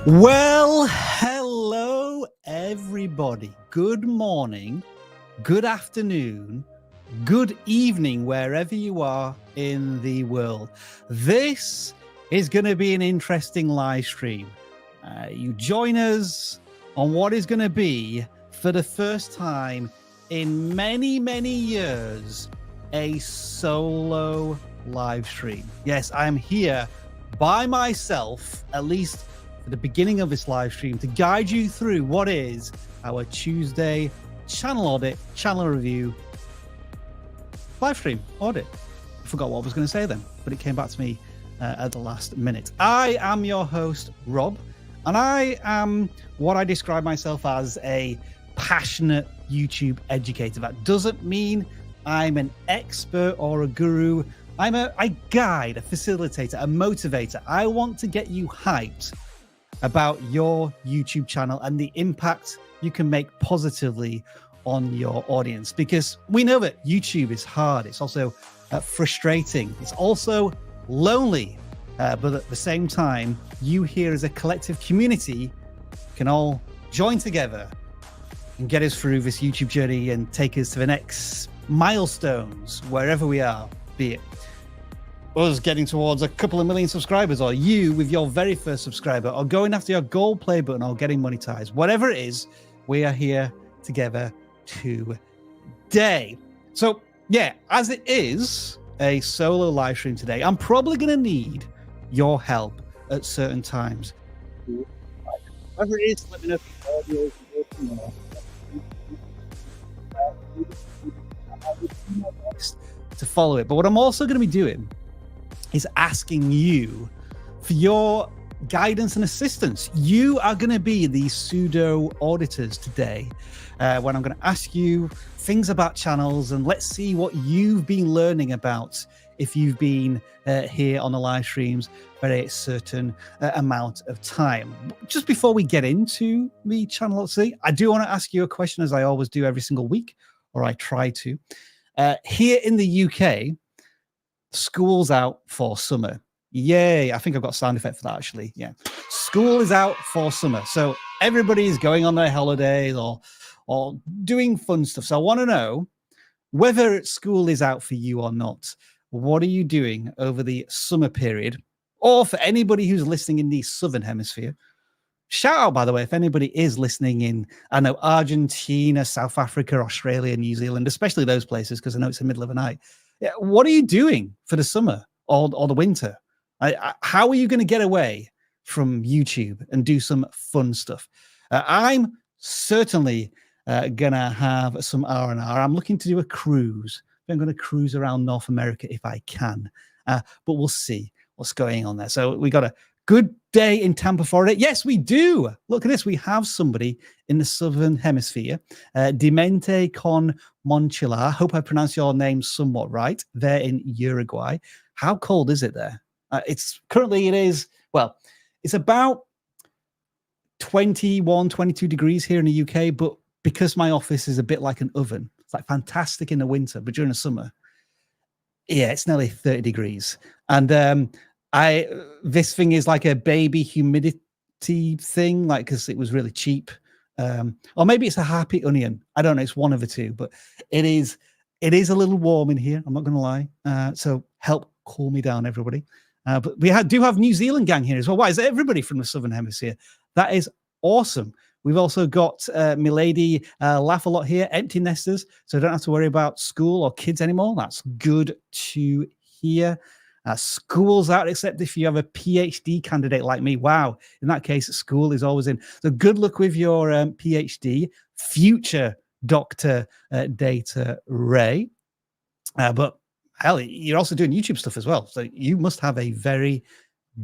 Well, hello, everybody. Good morning, good afternoon, good evening, wherever you are in the world. This is going to be an interesting live stream. You join us on what is going to be, for the first time in many, many years, a solo live stream. Yes, I'm here by myself, at least at the beginning of this live stream, to guide you through what is our Tuesday channel audit, channel review, live stream audit. I forgot what I was going to say then, but it came back to me at the last minute. I am your host, Rob, and I am what I describe myself as a passionate YouTube educator. That doesn't mean I'm an expert or a guru. I'm a guide, a facilitator, a motivator. I want to get you hyped about your YouTube channel and the impact you can make positively on your audience, because we know that YouTube is hard. It's also frustrating. It's also lonely. But at the same time, you here as a collective community can all join together and get us through this YouTube journey and take us to the next milestones, wherever we are, be it us getting towards a couple of million subscribers, or you with your very first subscriber, or going after your gold play button, or getting monetized. Whatever it is, we are here together today. So yeah, as it is a solo live stream today, I'm probably going to need your help at certain times. Whatever it is, let me know if the audio is working or to follow it. But what I'm also going to be doing is asking you for your guidance and assistance. You are going to be the pseudo auditors today, when I'm going to ask you things about channels, and let's see what you've been learning about if you've been here on the live streams for a certain amount of time. Just before we get into the channel, let's see, I do want to ask you a question, as I always do every single week, or I try to. Here in the UK, school's out for summer. Yay. I think I've got a sound effect for that, actually. Yeah. School is out for summer. So everybody's going on their holidays or doing fun stuff. So I want to know whether school is out for you or not. What are you doing over the summer period? Or for anybody who's listening in the Southern Hemisphere, shout out, by the way, if anybody is listening in, I know, Argentina, South Africa, Australia, New Zealand, especially those places, because I know it's the middle of the night. Yeah, what are you doing for the summer or the winter? How are you going to get away from YouTube and do some fun stuff? I'm certainly going to have some R&R. I'm looking to do a cruise. I'm going to cruise around North America if I can, but we'll see what's going on there. So we got a good day in Tampa, Florida. Yes, we do. Look at this. We have somebody in the Southern Hemisphere, Demente con Monchila. I hope I pronounced your name somewhat right. There in Uruguay. How cold is it there? It's about 21, 22 degrees here in the UK, but because my office is a bit like an oven, it's like fantastic in the winter, but during the summer, yeah, it's nearly 30 degrees. And this thing is like a baby humidity thing, like, because it was really cheap. Or maybe it's a happy onion. I don't know. It's one of the two, but it is a little warm in here. I'm not going to lie. So help cool me down, everybody. But we do have New Zealand gang here as well. Why is everybody from the Southern Hemisphere? That is awesome. We've also got Milady Laugh a Lot here, empty nesters, so don't have to worry about school or kids anymore. That's good to hear. School's out, except if you have a PhD candidate like me. Wow, in that case, school is always in. So good luck with your PhD, future Dr. Data Ray. But hell, you're also doing YouTube stuff as well. So you must have a very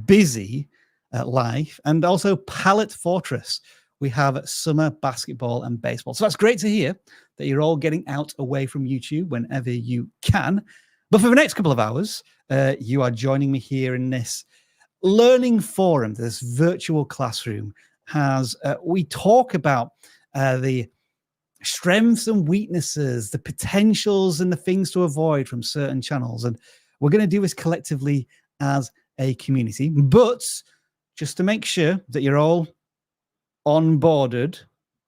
busy life. And also Palette Fortress. We have summer basketball and baseball. So that's great to hear that you're all getting out away from YouTube whenever you can. But for the next couple of hours, you are joining me here in this learning forum, this virtual classroom. We talk about the strengths and weaknesses, the potentials and the things to avoid from certain channels. And we're going to do this collectively as a community. But just to make sure that you're all onboarded,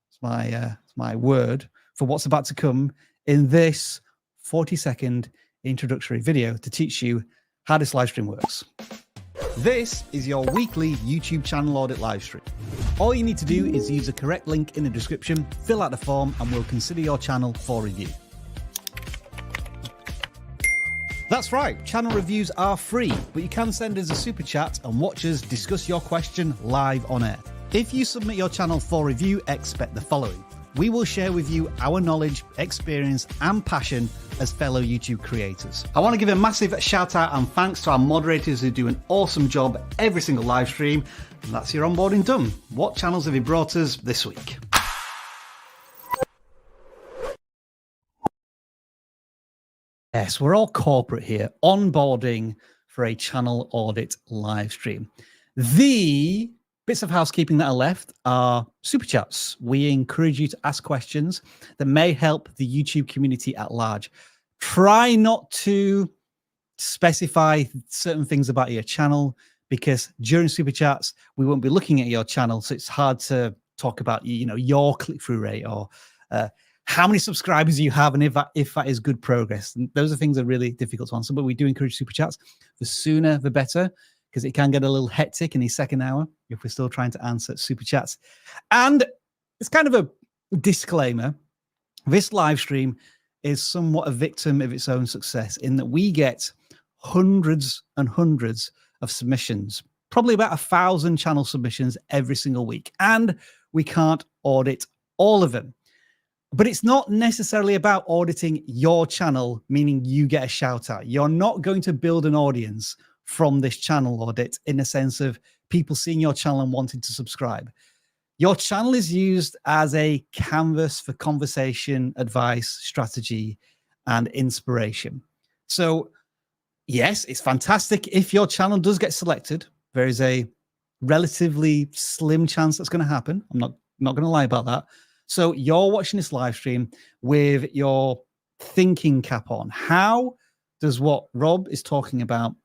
it's my word for what's about to come in this 40-second introductory video to teach you how this live stream works. This is your weekly YouTube channel audit live stream. All you need to do is use the correct link in the description, fill out the form, and we'll consider your channel for review. That's right, channel reviews are free, but you can send us a super chat and watch us discuss your question live on air. If you submit your channel for review, expect the following. We will share with you our knowledge, experience, and passion as fellow YouTube creators. I want to give a massive shout out and thanks to our moderators who do an awesome job every single live stream. And that's your onboarding done. What channels have you brought us this week? Yes, we're all corporate here, onboarding for a channel audit live stream. The bits of housekeeping that are left are super chats. We encourage you to ask questions that may help the YouTube community at large. Try not to specify certain things about your channel because during super chats, we won't be looking at your channel. So it's hard to talk about, your click-through rate or how many subscribers you have and if that is good progress. And those are things that are really difficult to answer, but we do encourage super chats. The sooner, the better, because it can get a little hectic in the second hour if we're still trying to answer super chats. And it's kind of a disclaimer. This live stream is somewhat a victim of its own success in that we get hundreds and hundreds of submissions, probably about 1,000 channel submissions every single week. And we can't audit all of them. But it's not necessarily about auditing your channel, meaning you get a shout out. You're not going to build an audience from this channel audit in the sense of people seeing your channel and wanting to subscribe. Your channel is used as a canvas for conversation, advice, strategy, and inspiration. So yes, it's fantastic if your channel does get selected. There is a relatively slim chance that's going to happen. I'm not going to lie about that. So you're watching this live stream with your thinking cap on. How does what Rob is talking about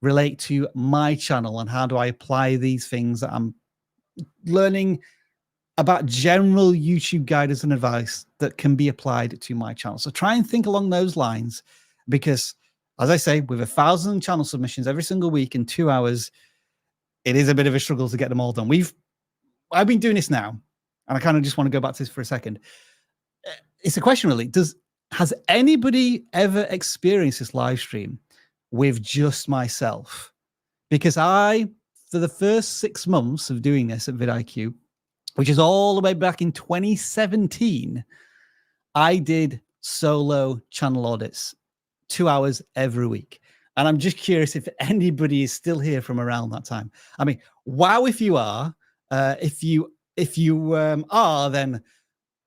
relate to my channel, and how do I apply these things that I'm learning about general YouTube guidance and advice that can be applied to my channel? So try and think along those lines, because as I say, with 1,000 channel submissions every single week in 2 hours, it is a bit of a struggle to get them all done. I've been doing this now, and I kind of just want to go back to this for a second. It's a question really. Has anybody ever experienced this live stream with just myself? Because for the first 6 months of doing this at vidIQ, which is all the way back in 2017, I did solo channel audits, 2 hours every week. And I'm just curious if anybody is still here from around that time. I mean, wow, if you are. If you are, then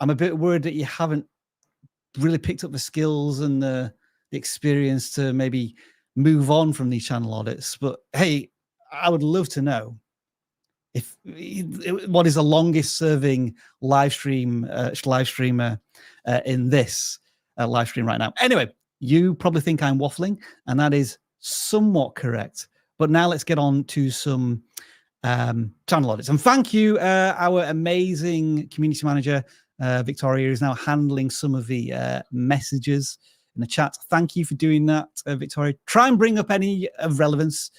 I'm a bit worried that you haven't really picked up the skills and the experience to maybe move on from these channel audits. But hey, I would love to know what is the longest serving live streamer in this live stream right now. Anyway, you probably think I'm waffling, and that is somewhat correct. But now let's get on to some channel audits. And thank you, our amazing community manager, Victoria, is now handling some of the messages in the chat. Thank you for doing that, Victoria. Try and bring up any of relevance,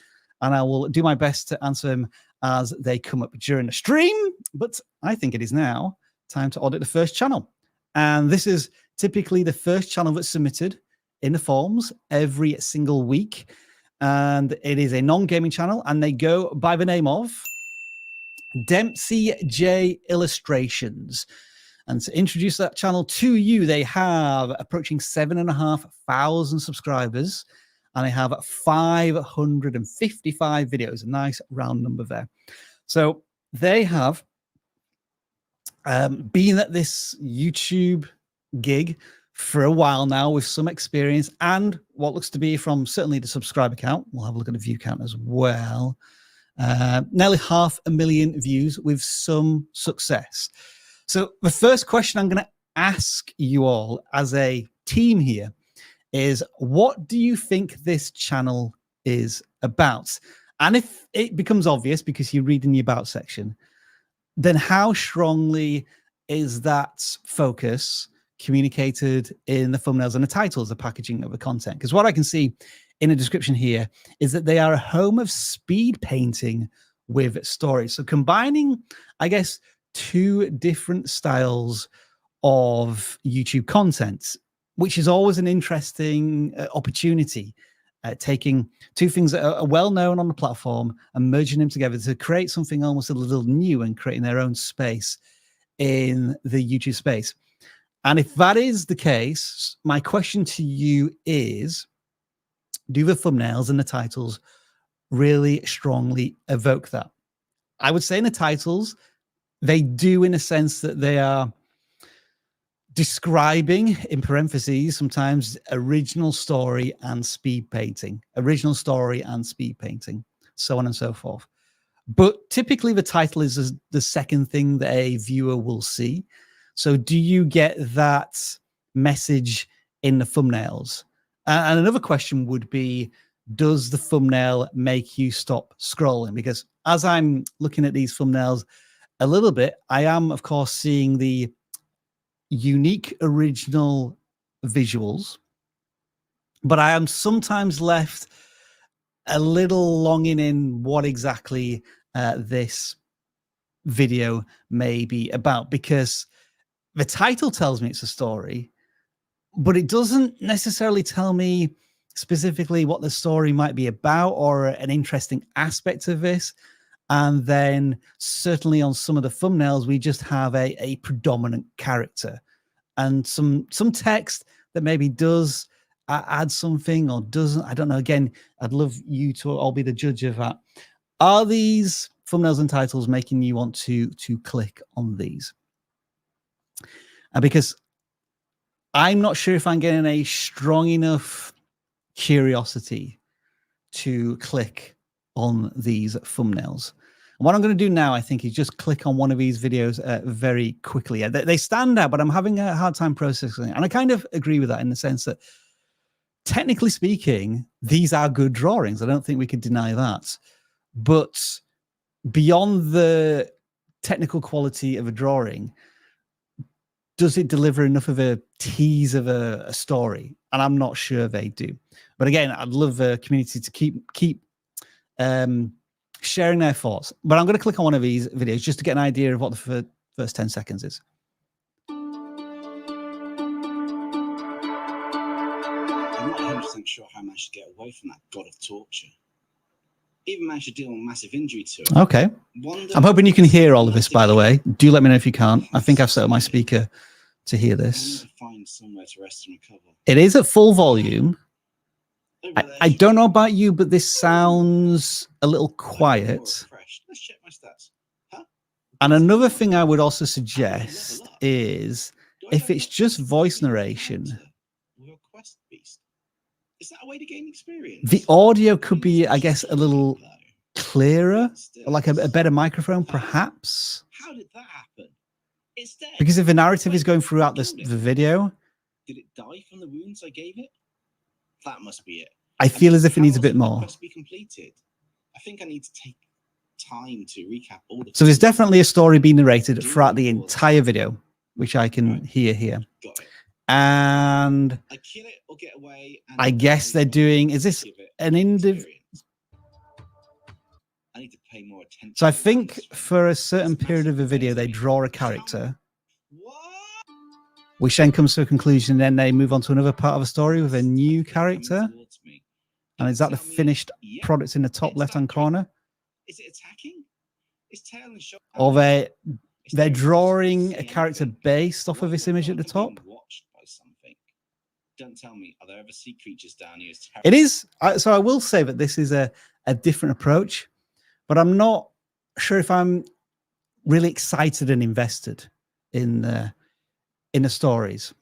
and I will do my best to answer them as they come up during the stream. But I think it is now time to audit the first channel. And this is typically the first channel that's submitted in the forms every single week. And it is a non-gaming channel, and they go by the name of DempseyJ Illustrations. And to introduce that channel to you, they have approaching 7,500 subscribers, and they have 555 videos, a nice round number there. So they have been at this YouTube gig for a while now with some experience and what looks to be from certainly the subscriber count. We'll have a look at the view count as well. Nearly 500,000 views with some success. So the first question I'm going to ask you all as a team here is, what do you think this channel is about? And if it becomes obvious because you read in the about section, then how strongly is that focus communicated in the thumbnails and the titles, the packaging of the content? Because what I can see in the description here is that they are a home of speed painting with stories. So combining, I guess, two different styles of YouTube content, which is always an interesting opportunity. Taking two things that are well known on the platform and merging them together to create something almost a little new and creating their own space in the YouTube space. And if that is the case, my question to you is, do the thumbnails and the titles really strongly evoke that? I would say in the titles, they do, in a sense that they are describing, in parentheses, sometimes original story and speed painting, so on and so forth. But typically the title is the second thing that a viewer will see. So do you get that message in the thumbnails? And another question would be, does the thumbnail make you stop scrolling? Because as I'm looking at these thumbnails a little bit, I am, of course, seeing the unique original visuals, but I am sometimes left a little longing in what exactly this video may be about, because the title tells me it's a story, but it doesn't necessarily tell me specifically what the story might be about or an interesting aspect of this. And then certainly on some of the thumbnails, we just have a predominant character and some text that maybe does add something or doesn't. I don't know. Again, I'd love you to all be the judge of that. Are these thumbnails and titles making you want to click on these? Because I'm not sure if I'm getting a strong enough curiosity to click on these thumbnails. And what I'm going to do now, I think, is just click on one of these videos very quickly. They stand out, but I'm having a hard time processing it. And I kind of agree with that in the sense that, technically speaking, these are good drawings. I don't think we could deny that. But beyond the technical quality of a drawing, does it deliver enough of a tease of a story? And I'm not sure they do. But again, I'd love the community to keep sharing their thoughts. But I'm going to click on one of these videos just to get an idea of what the first 10 seconds is. I'm not 100% sure how I managed to get away from that god of torture. Even managed to deal with massive injury to it. Okay. I'm hoping you can hear all of this, by the way. Do let me know if you can't. I think I've set up my speaker to hear this. Find somewhere to rest and recover. It is at full volume. I don't know about you, but this sounds a little quiet. Let's check my stats. Huh? And another thing I would also suggest is if it's just voice narration, is that a way to gain experience? the audio could be, I guess, a little clearer, like a better microphone, perhaps. How did that happen? It's dead. Because if the narrative is going throughout the video, did it die from the wounds I gave it? That must be it. I feel as if it needs a bit more. Be completed. I think I need to take time to recap all the. So there's definitely a story being narrated throughout the entire video, which I can hear here. Got it. And I kill it or get away. And I guess they're doing, is this an individual? I need to pay more attention. So I think for a certain period of the video, they draw a character, which then comes to a conclusion, and then they move on to another part of a story with a new character. And is that the finished product in the top left-hand corner? Is it attacking? Is tail and shoulder? Or they're drawing a character based off of this image at the top? Don't tell me, are there ever sea creatures down here? It is. So I will say that this is a different approach, but I'm not sure if I'm really excited and invested in the stories.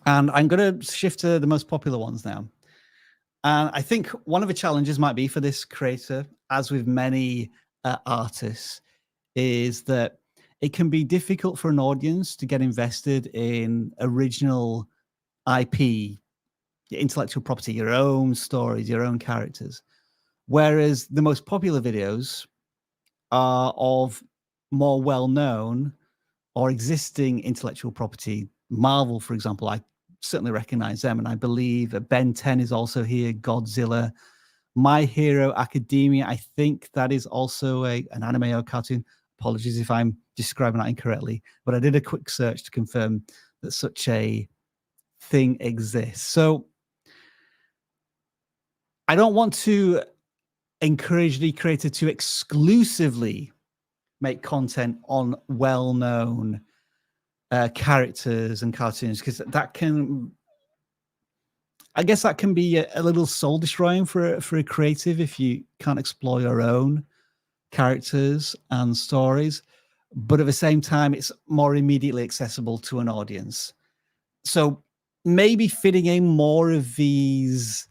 And I'm going to shift to the most popular ones now. And I think one of the challenges might be for this creator, as with many artists, is that it can be difficult for an audience to get invested in original IP, intellectual property, your own stories, your own characters. Whereas the most popular videos are of more well-known or existing intellectual property. Marvel, for example, I certainly recognize them, and I believe that Ben 10 is also here, Godzilla, My Hero Academia. I think that is also an anime or cartoon. Apologies if I'm describing that incorrectly, but I did a quick search to confirm that such a thing exists. So I don't want to encourage the creator to exclusively make content on well-known characters and cartoons, because that can, I guess that can be a little soul destroying for a creative if you can't explore your own characters and stories. But at the same time, it's more immediately accessible to an audience. So maybe fitting in more of these,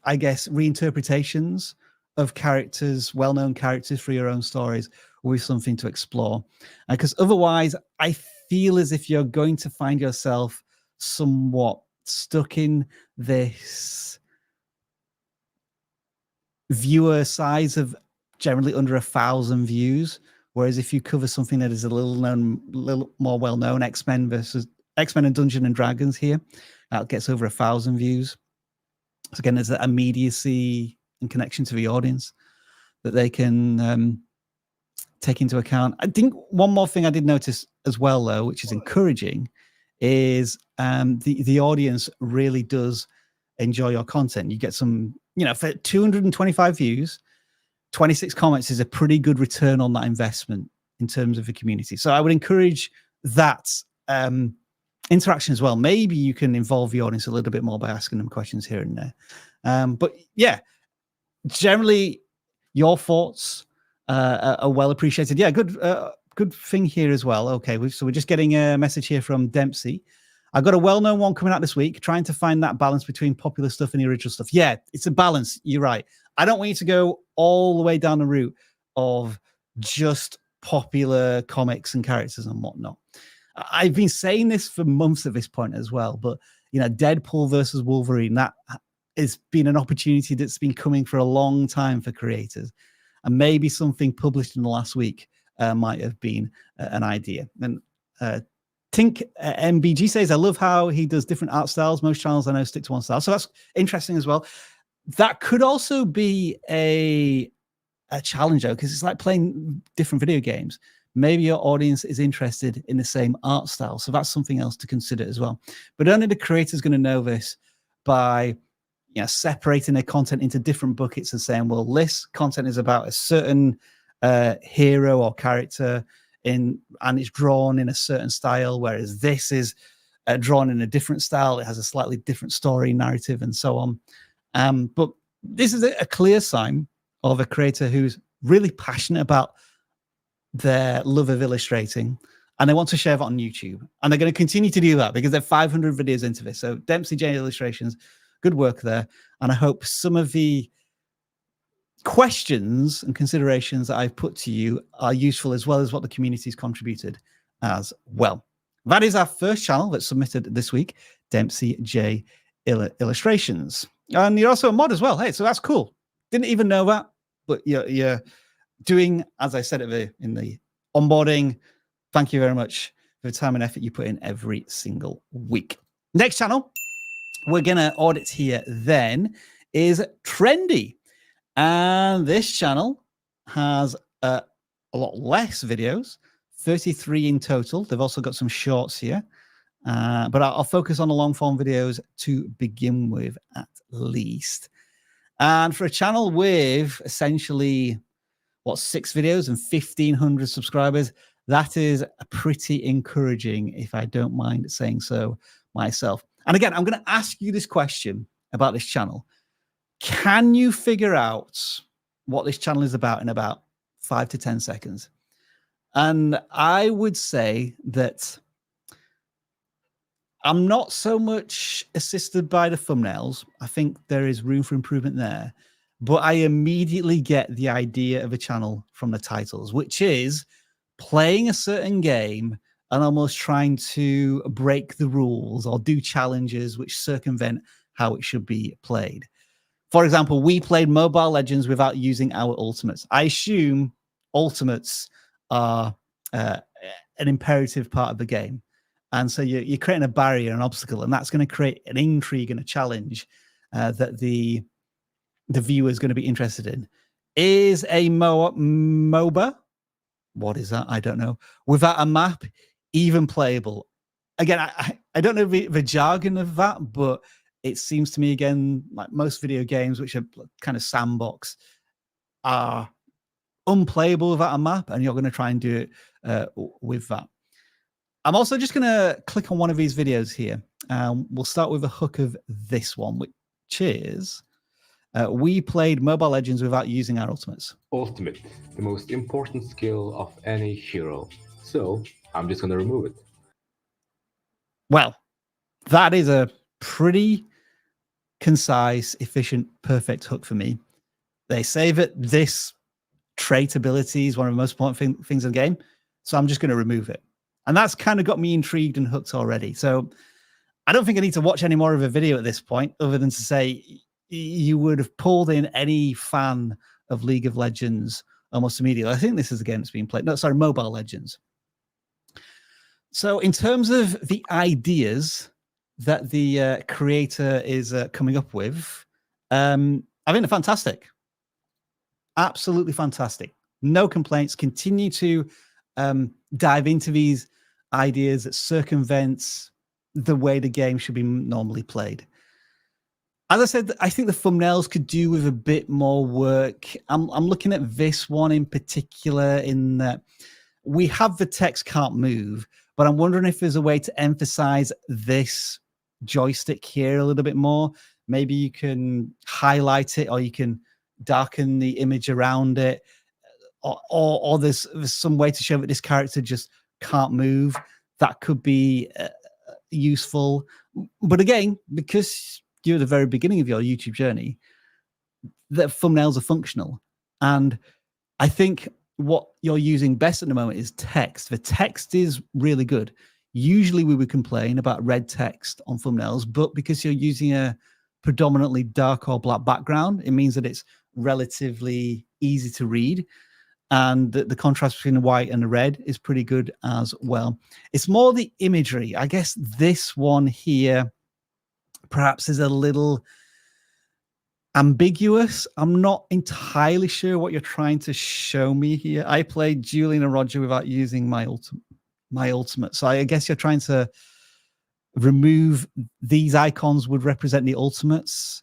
I guess, reinterpretations of characters, well-known characters for your own stories, will be something to explore. Because otherwise, I feel as if you're going to find yourself somewhat stuck in this viewer size of generally under 1,000 views. Whereas if you cover something that is a little more well-known, X-Men and Dungeons and Dragons here, that gets over 1,000 views. So again, there's that immediacy and connection to the audience that they can take into account. I think one more thing I did notice as well, though, which is encouraging, is the audience really does enjoy your content. You get some, for 225 views, 26 comments is a pretty good return on that investment in terms of the community. So I would encourage that interaction as well. Maybe you can involve the audience a little bit more by asking them questions here and there. But yeah, generally your thoughts are well appreciated. Yeah, good thing here as well. Okay, so we're just getting a message here from Dempsey. I've got a well-known one coming out this week, trying to find that balance between popular stuff and the original stuff. Yeah, it's a balance. You're right. I don't want you to go all the way down the route of just popular comics and characters and whatnot. I've been saying this for months at this point as well, but Deadpool versus Wolverine, that has been an opportunity that's been coming for a long time for creators, and maybe something published in the last week might have been an idea. And Tink MBG says, I love how he does different art styles. Most channels I know stick to one style, so that's interesting as well. That could also be a challenge, though, because it's like playing different video games. Maybe your audience is interested in the same art style, so that's something else to consider as well. But only the creator is going to know this by separating their content into different buckets and saying, well, this content is about a certain hero or character and it's drawn in a certain style, whereas this is drawn in a different style. It has a slightly different story, narrative, and so on. But this is a clear sign of a creator who's really passionate about their love of illustrating, and they want to share that on YouTube. And they're going to continue to do that because they're 500 videos into this. So DempseyJ Illustrations, good work there. And I hope some of the questions and considerations that I've put to you are useful, as well as what the community's contributed as well. That is our first channel that's submitted this week, DempseyJ Illustrations. And you're also a mod as well. Hey, so that's cool. Didn't even know that, but you're doing, as I said in the onboarding, thank you very much for the time and effort you put in every single week. Next channel we're going to audit here then is Trendy. And this channel has a lot less videos, 33 in total. They've also got some shorts here. But I'll focus on the long form videos to begin with, at least. And for a channel with essentially, 6 videos and 1,500 subscribers, that is pretty encouraging, if I don't mind saying so myself. And again, I'm going to ask you this question about this channel. Can you figure out what this channel is about in about 5 to 10 seconds? And I would say that I'm not so much assisted by the thumbnails. I think there is room for improvement there. But I immediately get the idea of a channel from the titles, which is playing a certain game and almost trying to break the rules or do challenges which circumvent how it should be played. For example, we played Mobile Legends without using our ultimates. I assume ultimates are an imperative part of the game. And so you're creating a barrier, an obstacle, and that's going to create an intrigue and a challenge that the viewer is going to be interested in. Is a MOBA, what is that? I don't know, without a map even playable? Again, I don't know the jargon of that, but it seems to me, again, like most video games, which are kind of sandbox, are unplayable without a map, and you're going to try and do it with that. I'm also just going to click on one of these videos here. We'll start with a hook of this one, which is we played Mobile Legends without using our ultimates. Ultimate, the most important skill of any hero. So I'm just going to remove it. Well, that is a pretty concise, efficient, perfect hook for me. They say that this trait ability is one of the most important things in the game, so I'm just going to remove it. And that's kind of got me intrigued and hooked already. So I don't think I need to watch any more of a video at this point, other than to say you would have pulled in any fan of League of Legends almost immediately. I think this is a game that's being played. No, sorry, Mobile Legends. So in terms of the ideas that the creator is coming up with, I think they're fantastic. Absolutely fantastic. No complaints. Continue to dive into these ideas that circumvents the way the game should be normally played. As I said, I think the thumbnails could do with a bit more work. I'm looking at this one in particular, in that we have the text can't move, but I'm wondering if there's a way to emphasize this joystick here a little bit more. Maybe you can highlight it, or you can darken the image around it, or there's some way to show that this character just can't move. That could be useful. But again, because you're at the very beginning of your YouTube journey, the thumbnails are functional. And I think what you're using best at the moment is text. The text is really good. Usually we would complain about red text on thumbnails, but because you're using a predominantly dark or black background, it means that it's relatively easy to read. And the contrast between the white and the red is pretty good as well. It's more the imagery. I guess this one here perhaps is a little ambiguous. I'm not entirely sure what you're trying to show me here. I played Julian and Roger without using my ultimate. So I guess you're trying to remove these icons would represent the ultimates.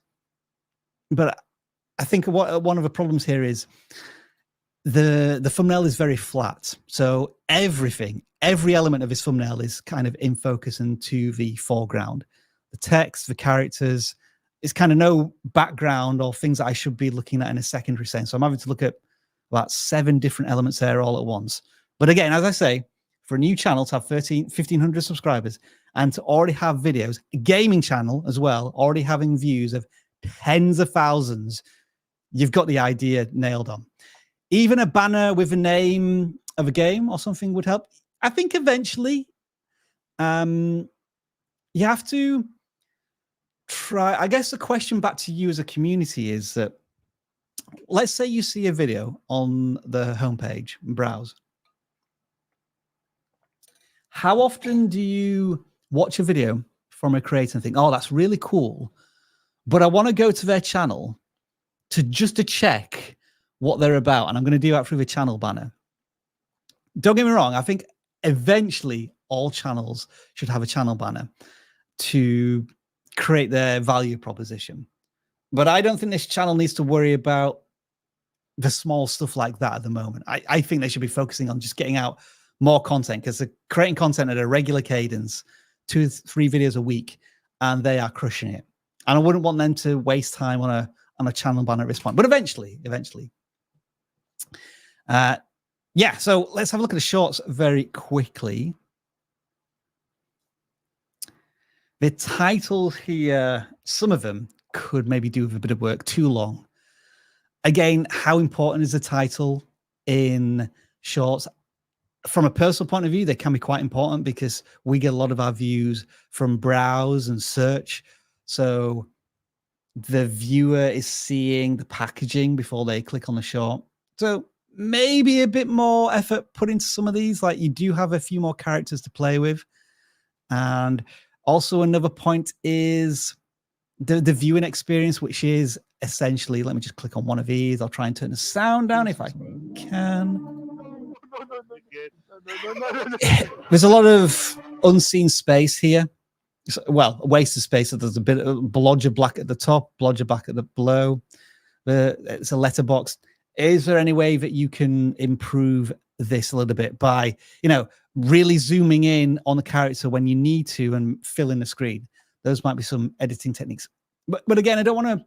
But I think one of the problems here is the thumbnail is very flat. So every element of his thumbnail is kind of in focus and to the foreground. The text, the characters, it's kind of no background or things that I should be looking at in a secondary sense. So I'm having to look at about 7 different elements there all at once. But again, as I say, for a new channel to have 1,500 subscribers and to already have videos, a gaming channel as well, already having views of tens of thousands, you've got the idea nailed on. Even a banner with a name of a game or something would help. I think eventually you have to try. I guess the question back to you as a community is that, let's say you see a video on the homepage, browse. How often do you watch a video from a creator and think, oh, that's really cool, but I want to go to their channel to check what they're about, and I'm going to do that through the channel banner? Don't get me wrong. I think eventually all channels should have a channel banner to create their value proposition. But I don't think this channel needs to worry about the small stuff like that at the moment. I think they should be focusing on just getting out more content, because they're creating content at a regular cadence, 2-3 videos a week, and they are crushing it. And I wouldn't want them to waste time on a channel banner at this point. But eventually. Yeah, so let's have a look at the shorts very quickly. The titles here, some of them could maybe do with a bit of work, too long. Again, how important is the title in shorts? From a personal point of view, they can be quite important because we get a lot of our views from browse and search. So the viewer is seeing the packaging before they click on the short. So maybe a bit more effort put into some of these. Like, you do have a few more characters to play with. And also another point is the viewing experience, which is essentially, let me just click on one of these. I'll try and turn the sound down if I can. There's a lot of unseen space here. Well, a waste of space. So there's a bit of blodger black at the top, blodger black at the below. It's a letterbox. Is there any way that you can improve this a little bit by, you know, really zooming in on the character when you need to and filling the screen? Those might be some editing techniques. But again, I don't want to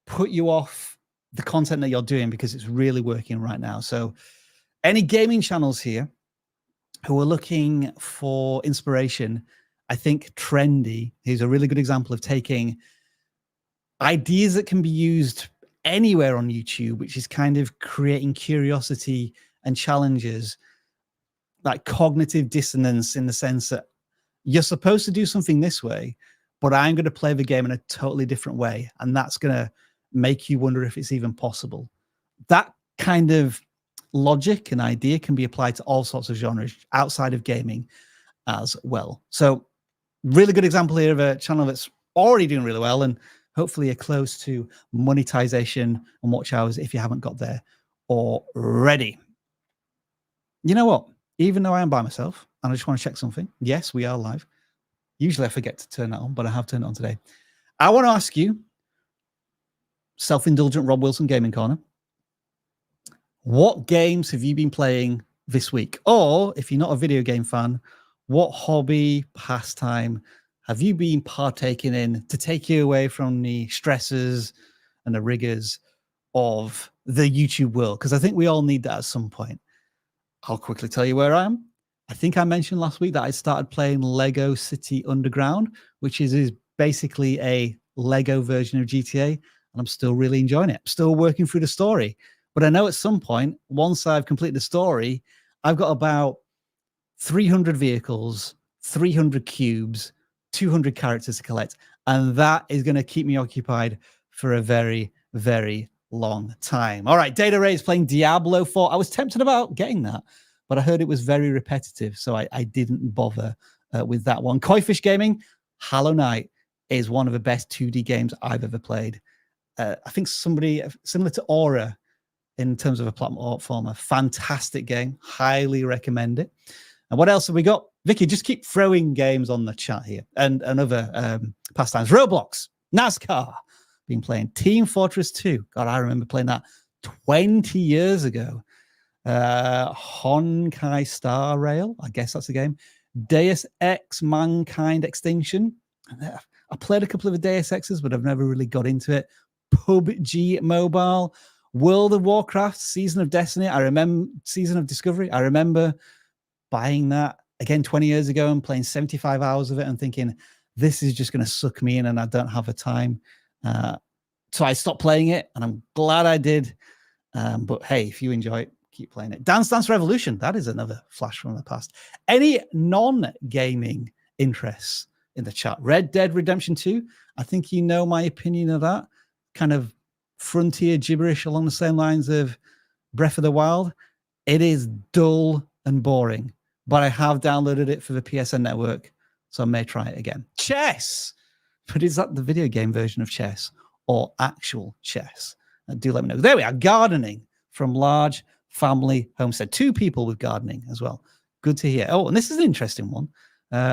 put you off the content that you're doing because it's really working right now. So any gaming channels here who are looking for inspiration, I think Trendy is a really good example of taking ideas that can be used anywhere on YouTube, which is kind of creating curiosity and challenges, like cognitive dissonance, in the sense that you're supposed to do something this way, but I'm going to play the game in a totally different way. And that's going to make you wonder if it's even possible. That kind of logic and idea can be applied to all sorts of genres outside of gaming as well. So really good example here of a channel that's already doing really well, and hopefully you're close to monetization and watch hours if you haven't got there already. You know what? Even though I am by myself and I just want to check something. Yes, we are live. Usually I forget to turn that on, but I have turned it on today. I want to ask you, self-indulgent Rob Wilson Gaming Corner, what games have you been playing this week? Or if you're not a video game fan, what hobby, pastime have you been partaking in to take you away from the stresses and the rigors of the YouTube world? Because I think we all need that at some point. I'll quickly tell you where I am. I think I mentioned last week that I started playing Lego City Underground, which is basically a Lego version of GTA, and I'm still really enjoying it. I'm still working through the story. But I know at some point, once I've completed the story, I've got about 300 vehicles, 300 cubes, 200 characters to collect. And that is going to keep me occupied for a very, very long time. All right, Data Ray is playing Diablo 4. I was tempted about getting that, but I heard it was very repetitive, so I didn't bother with that one. Koifish Gaming, Hollow Knight is one of the best 2D games I've ever played. I think somebody similar to Aura in terms of a platformer. Fantastic game. Highly recommend it. And what else have we got? Vicky, just keep throwing games on the chat here. And other pastimes. Roblox, NASCAR. Been playing Team Fortress 2. God, I remember playing that 20 years ago. Honkai Star Rail. I guess that's the game. Deus Ex Mankind Extinction. I played a couple of the Deus Exes, but I've never really got into it. PUBG Mobile. World of Warcraft, Season of Destiny. I remember Season of Discovery. I remember buying that again 20 years ago and playing 75 hours of it and thinking, this is just going to suck me in and I don't have the time. So I stopped playing it and I'm glad I did. But hey, if you enjoy it, keep playing it. Dance Dance Revolution. That is another flash from the past. Any non-gaming interests in the chat? Red Dead Redemption 2. I think you know my opinion of that. Kind of frontier gibberish along the same lines of Breath of the Wild. It is dull and boring, but I have downloaded it for the PSN network, so I may try it again. Chess, but is that the video game version of chess or actual chess? Do let me know. There we are. Gardening from Large Family Homestead. 2 people with gardening as well. Good to hear. Oh, and this is an interesting one.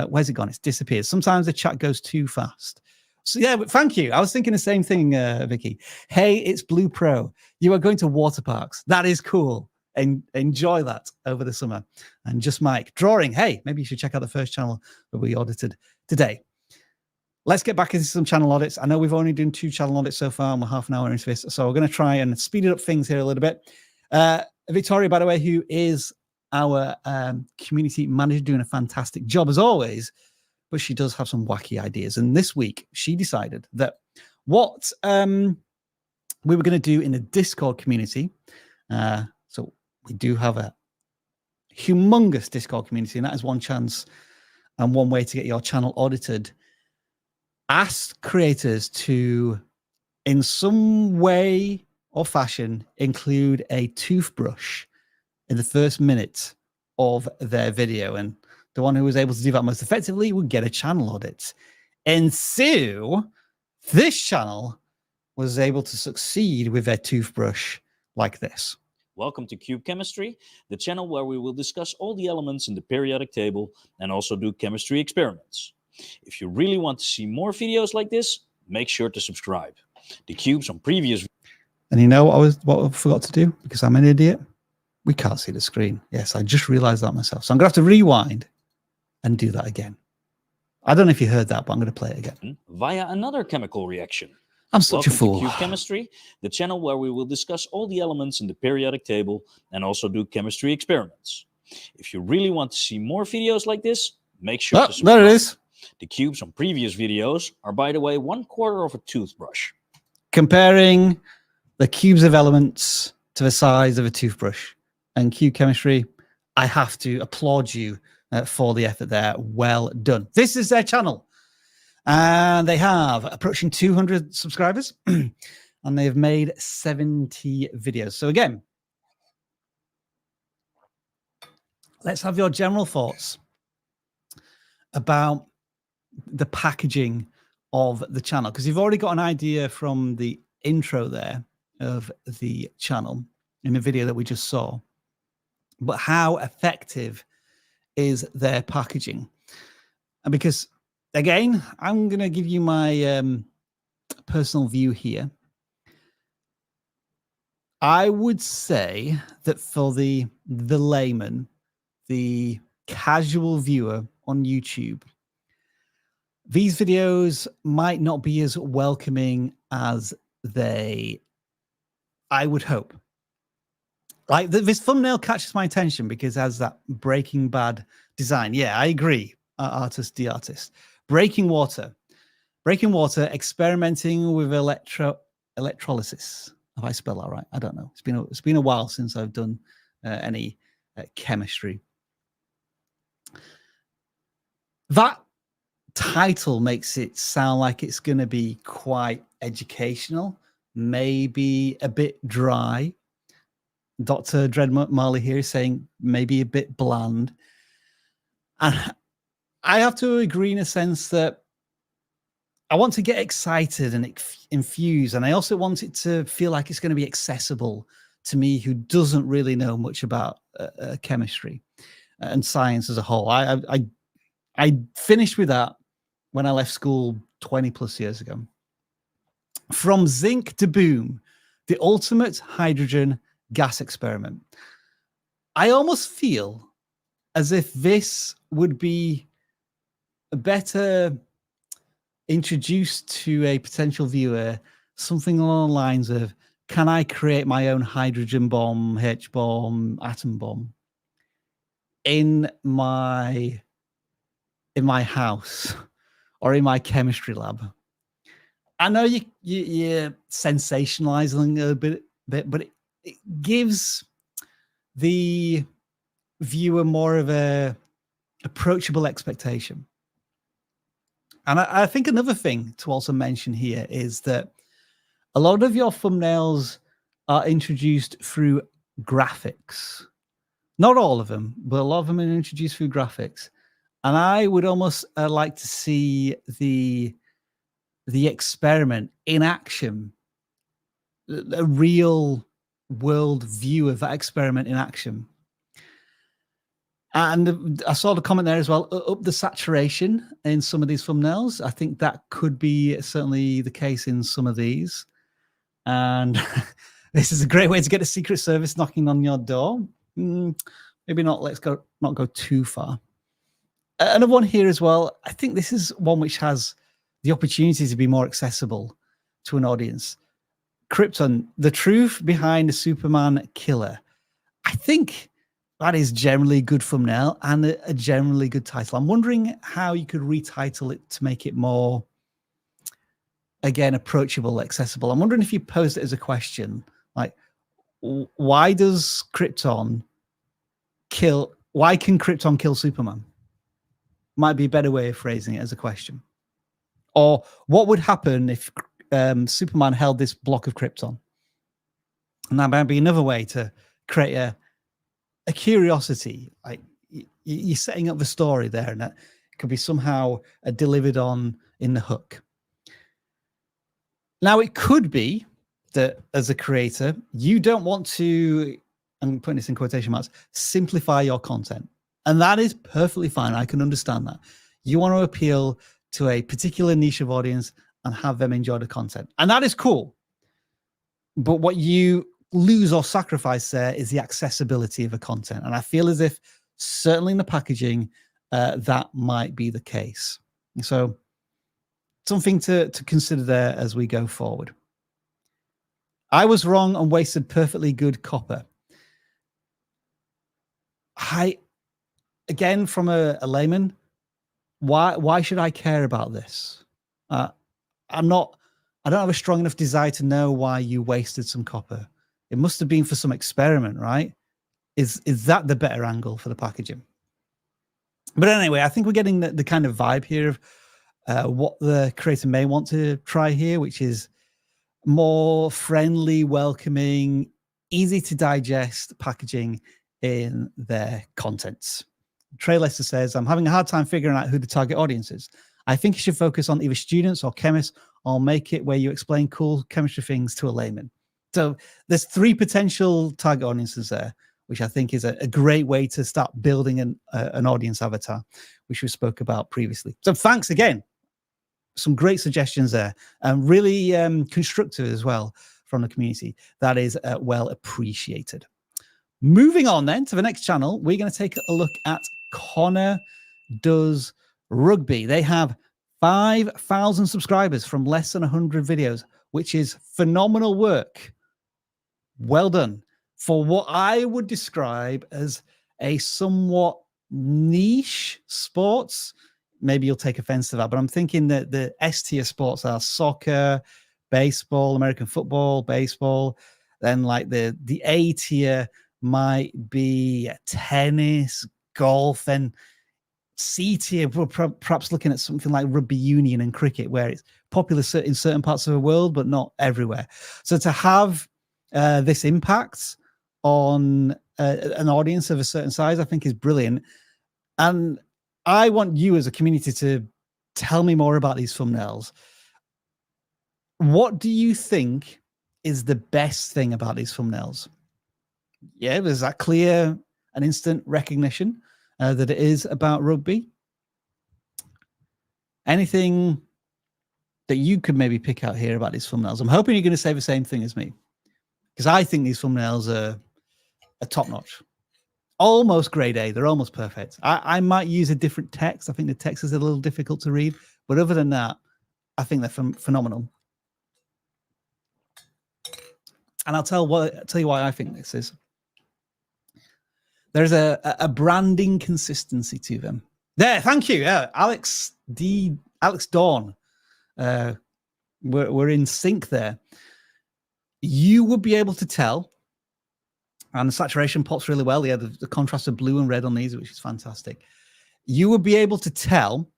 Where's it gone? It's disappeared. Sometimes the chat goes too fast. So yeah, but thank you. I was thinking the same thing, Vicky. Hey, it's Blue Pro. You are going to water parks. That is cool. And enjoy that over the summer. And Just Mike, drawing. Hey, maybe you should check out the first channel that we audited today. Let's get back into some channel audits. I know we've only done 2 channel audits so far, and we're half an hour into this. So we're going to try and speed up things here a little bit. Victoria, by the way, who is our community manager, doing a fantastic job as always, but she does have some wacky ideas. And this week she decided that what we were going to do in the Discord community. So we do have a humongous Discord community, and that is one chance and one way to get your channel audited. Ask creators to in some way or fashion, include a toothbrush in the first minute of their video. And the one who was able to do that most effectively would get a channel audit. And so this channel was able to succeed with their toothbrush like this. Welcome to Cube Chemistry, the channel where we will discuss all the elements in the periodic table and also do chemistry experiments. If you really want to see more videos like this, make sure to subscribe. The cubes on previous... And you know what I forgot to do? Because I'm an idiot. We can't see the screen. Yes, I just realized that myself. So I'm going to have to rewind and do that again. I don't know if you heard that, but I'm going to play it again. Via another chemical reaction. I'm such a fool. Welcome to Cube Chemistry, the channel where we will discuss all the elements in the periodic table and also do chemistry experiments. If you really want to see more videos like this, make sure to subscribe. There it is. The cubes on previous videos are, by the way, 1/4 of a toothbrush. Comparing the cubes of elements to the size of a toothbrush. And Cube Chemistry, I have to applaud you for the effort there. Well done. This is their channel. And they have approaching 200 subscribers. And they've made 70 videos. So again, let's have your general thoughts about the packaging of the channel, because you've already got an idea from the intro there of the channel in the video that we just saw. But how effective is their packaging? And because, again, I'm going to give you my personal view here. I would say that for the layman, the casual viewer on YouTube, these videos might not be as welcoming as I would hope. Like this thumbnail catches my attention because it has that Breaking Bad design. Yeah, I agree. Artist, the artist. Breaking water, experimenting with electrolysis. Have I spelled that right? I don't know. It's been a while since I've done any chemistry. That title makes it sound like it's going to be quite educational, maybe a bit dry. Dr. Dread Marley here is saying maybe a bit bland. And I have to agree in a sense that I want to get excited and infused. And I also want it to feel like it's going to be accessible to me who doesn't really know much about chemistry and science as a whole. I finished with that when I left school 20 plus years ago. From zinc to boom, the ultimate hydrogen gas experiment. I almost feel as if this would be better introduced to a potential viewer, something along the lines of, can I create my own hydrogen bomb, H bomb, atom bomb in my house or in my chemistry lab? I know you're sensationalizing a bit, but it gives the viewer more of a approachable expectation. And I think another thing to also mention here is that a lot of your thumbnails are introduced through graphics. Not all of them, but a lot of them are introduced through graphics. And I would almost like to see the experiment in action, a real world view of that experiment in action. And I saw the comment there as well, up the saturation in some of these thumbnails. I think that could be certainly the case in some of these. And this is a great way to get a Secret Service knocking on your door. Maybe not, not go too far. Another one here as well. I think this is one which has the opportunity to be more accessible to an audience. Krypton, the truth behind the Superman killer. I think that is generally a good thumbnail and a generally good title. I'm wondering how you could retitle it to make it more, again, approachable, accessible. I'm wondering if you pose it as a question, like, why can Krypton kill Superman? Might be a better way of phrasing it as a question. Or what would happen if Superman held this block of Krypton. And that might be another way to create a curiosity. Like you're setting up the story there, and that could be somehow delivered on in the hook. Now, it could be that as a creator, you don't want to, I'm putting this in quotation marks, simplify your content. And that is perfectly fine. I can understand that. You want to appeal to a particular niche of audience and have them enjoy the content. And that is cool. But what you lose or sacrifice there is the accessibility of the content. And I feel as if certainly in the packaging, that might be the case. So something to consider there as we go forward. I was wrong and wasted perfectly good copper. Again, from a layman, why should I care about this? I don't have a strong enough desire to know why you wasted some copper. It must have been for some experiment, right? Is that the better angle for the packaging? But anyway, I think we're getting the kind of vibe here of what the creator may want to try here, which is more friendly, welcoming, easy to digest packaging in their contents. Trey Lester says, I'm having a hard time figuring out who the target audience is. I think you should focus on either students or chemists, or make it where you explain cool chemistry things to a layman. So there's 3 potential target audiences there, which I think is a great way to start building an audience avatar, which we spoke about previously. So thanks again. Some great suggestions there, and really constructive as well from the community. That is well appreciated. Moving on then to the next channel, we're going to take a look at Connor Does Rugby. They have 5,000 subscribers from less than 100 videos, which is phenomenal work. Well done for what I would describe as a somewhat niche sports. Maybe you'll take offense to that, but I'm thinking that the S tier sports are soccer, baseball, American football, baseball. Then like the A tier might be tennis, golf, and C tier, we're perhaps looking at something like rugby union and cricket, where it's popular in certain parts of the world, but not everywhere. So to have this impact on an audience of a certain size, I think is brilliant. And I want you as a community to tell me more about these thumbnails. What do you think is the best thing about these thumbnails? Yeah, there's that clear and instant recognition that it is about rugby. Anything that you could maybe pick out here about these thumbnails? I'm hoping you're going to say the same thing as me, because I think these thumbnails are top-notch. Almost grade A. They're almost perfect. I might use a different text. I think the text is a little difficult to read. But other than that, I think they're phenomenal. And I'll tell you why I think this is. There's a branding consistency to them. There, thank you. Yeah, Alex Dawn. We're in sync there. You would be able to tell, and the saturation pops really well. Yeah, the contrast of blue and red on these, which is fantastic. You would be able to tell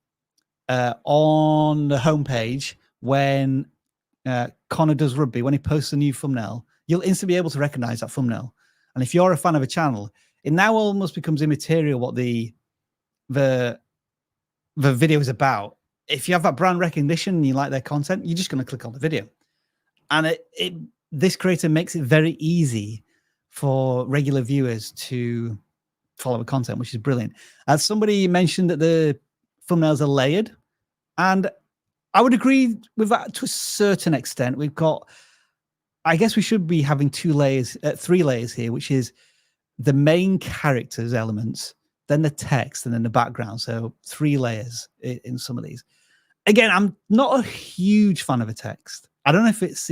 on the homepage when Connor Does Rugby, when he posts a new thumbnail, you'll instantly be able to recognize that thumbnail. And if you're a fan of a channel, it now almost becomes immaterial what the video is about. If you have that brand recognition and you like their content, you're just going to click on the video. And this creator makes it very easy for regular viewers to follow the content, which is brilliant. As somebody mentioned that the thumbnails are layered, and I would agree with that to a certain extent. We've got, I guess we should be having 3 layers here, which is the main characters elements, then the text, and then the background. So 3 layers in some of these. Again, I'm not a huge fan of a text. I don't know if it's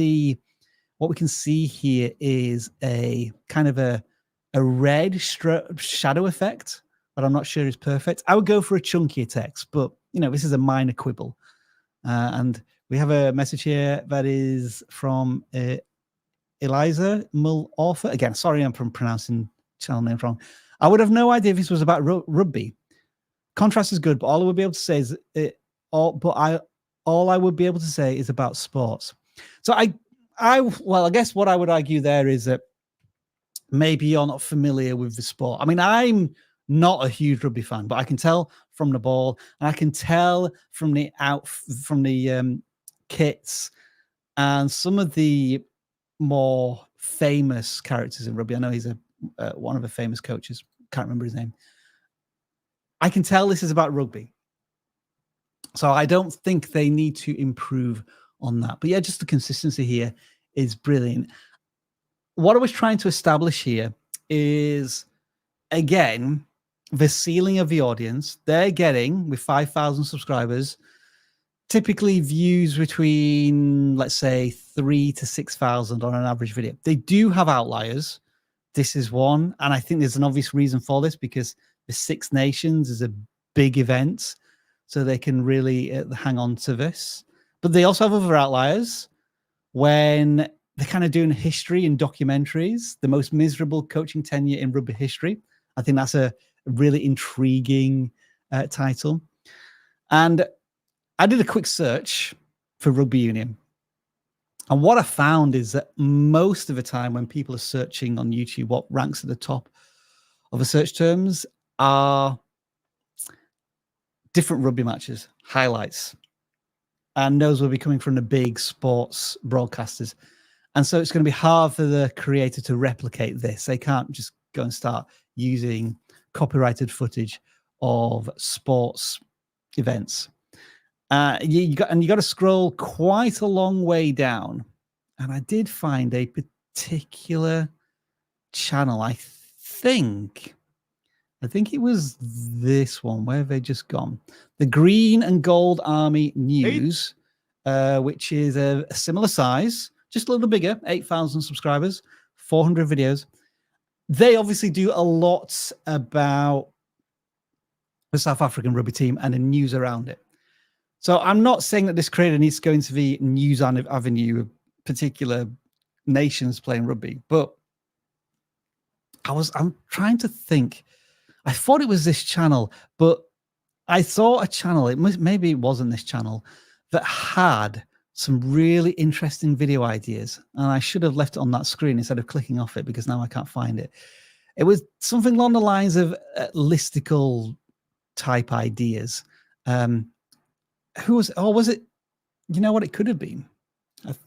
what we can see here is a kind of a red shadow effect, but I'm not sure it's perfect. I would go for a chunkier text, but you know, this is a minor quibble. And we have a message here that is from Eliza Mulauthor. Again, sorry, I'm pronouncing channel names wrong. I would have no idea if this was about rugby. Contrast is good, but all I would be able to say is all I would be able to say is about sports. So well, I guess what I would argue there is that maybe you're not familiar with the sport. I mean, I'm not a huge rugby fan, but I can tell from the ball, and I can tell from the kits and some of the more famous characters in rugby. I know he's one of the famous coaches. Can't remember his name. I can tell this is about rugby. So I don't think they need to improve on that. But yeah, just the consistency here is brilliant. What I was trying to establish here is, again, the ceiling of the audience. They're getting, with 5,000 subscribers, typically views between, let's say, 3,000 to 6,000 on an average video. They do have outliers. This is one. And I think there's an obvious reason for this, because the Six Nations is a big event. So they can really hang on to this. But they also have other outliers when they're kind of doing history and documentaries, the most miserable coaching tenure in rugby history. I think that's a really intriguing title. And I did a quick search for rugby union. And what I found is that most of the time when people are searching on YouTube, what ranks at the top of the search terms are different rugby matches, highlights. And those will be coming from the big sports broadcasters. And so it's going to be hard for the creator to replicate this. They can't just go and start using copyrighted footage of sports events. You got to scroll quite a long way down. And I did find a particular channel. I think it was this one. Where have they just gone? The Green and Gold Army News, which is a similar size, just a little bigger, 8,000 subscribers, 400 videos. They obviously do a lot about the South African rugby team and the news around it. So I'm not saying that this creator needs to go into the news avenue of particular nations playing rugby, but I'm trying to think. I thought it was this channel, but I saw a channel, maybe it wasn't this channel, that had some really interesting video ideas. And I should have left it on that screen instead of clicking off it, because now I can't find it. It was something along the lines of listicle type ideas. Who was, or was it, you know what it could have been?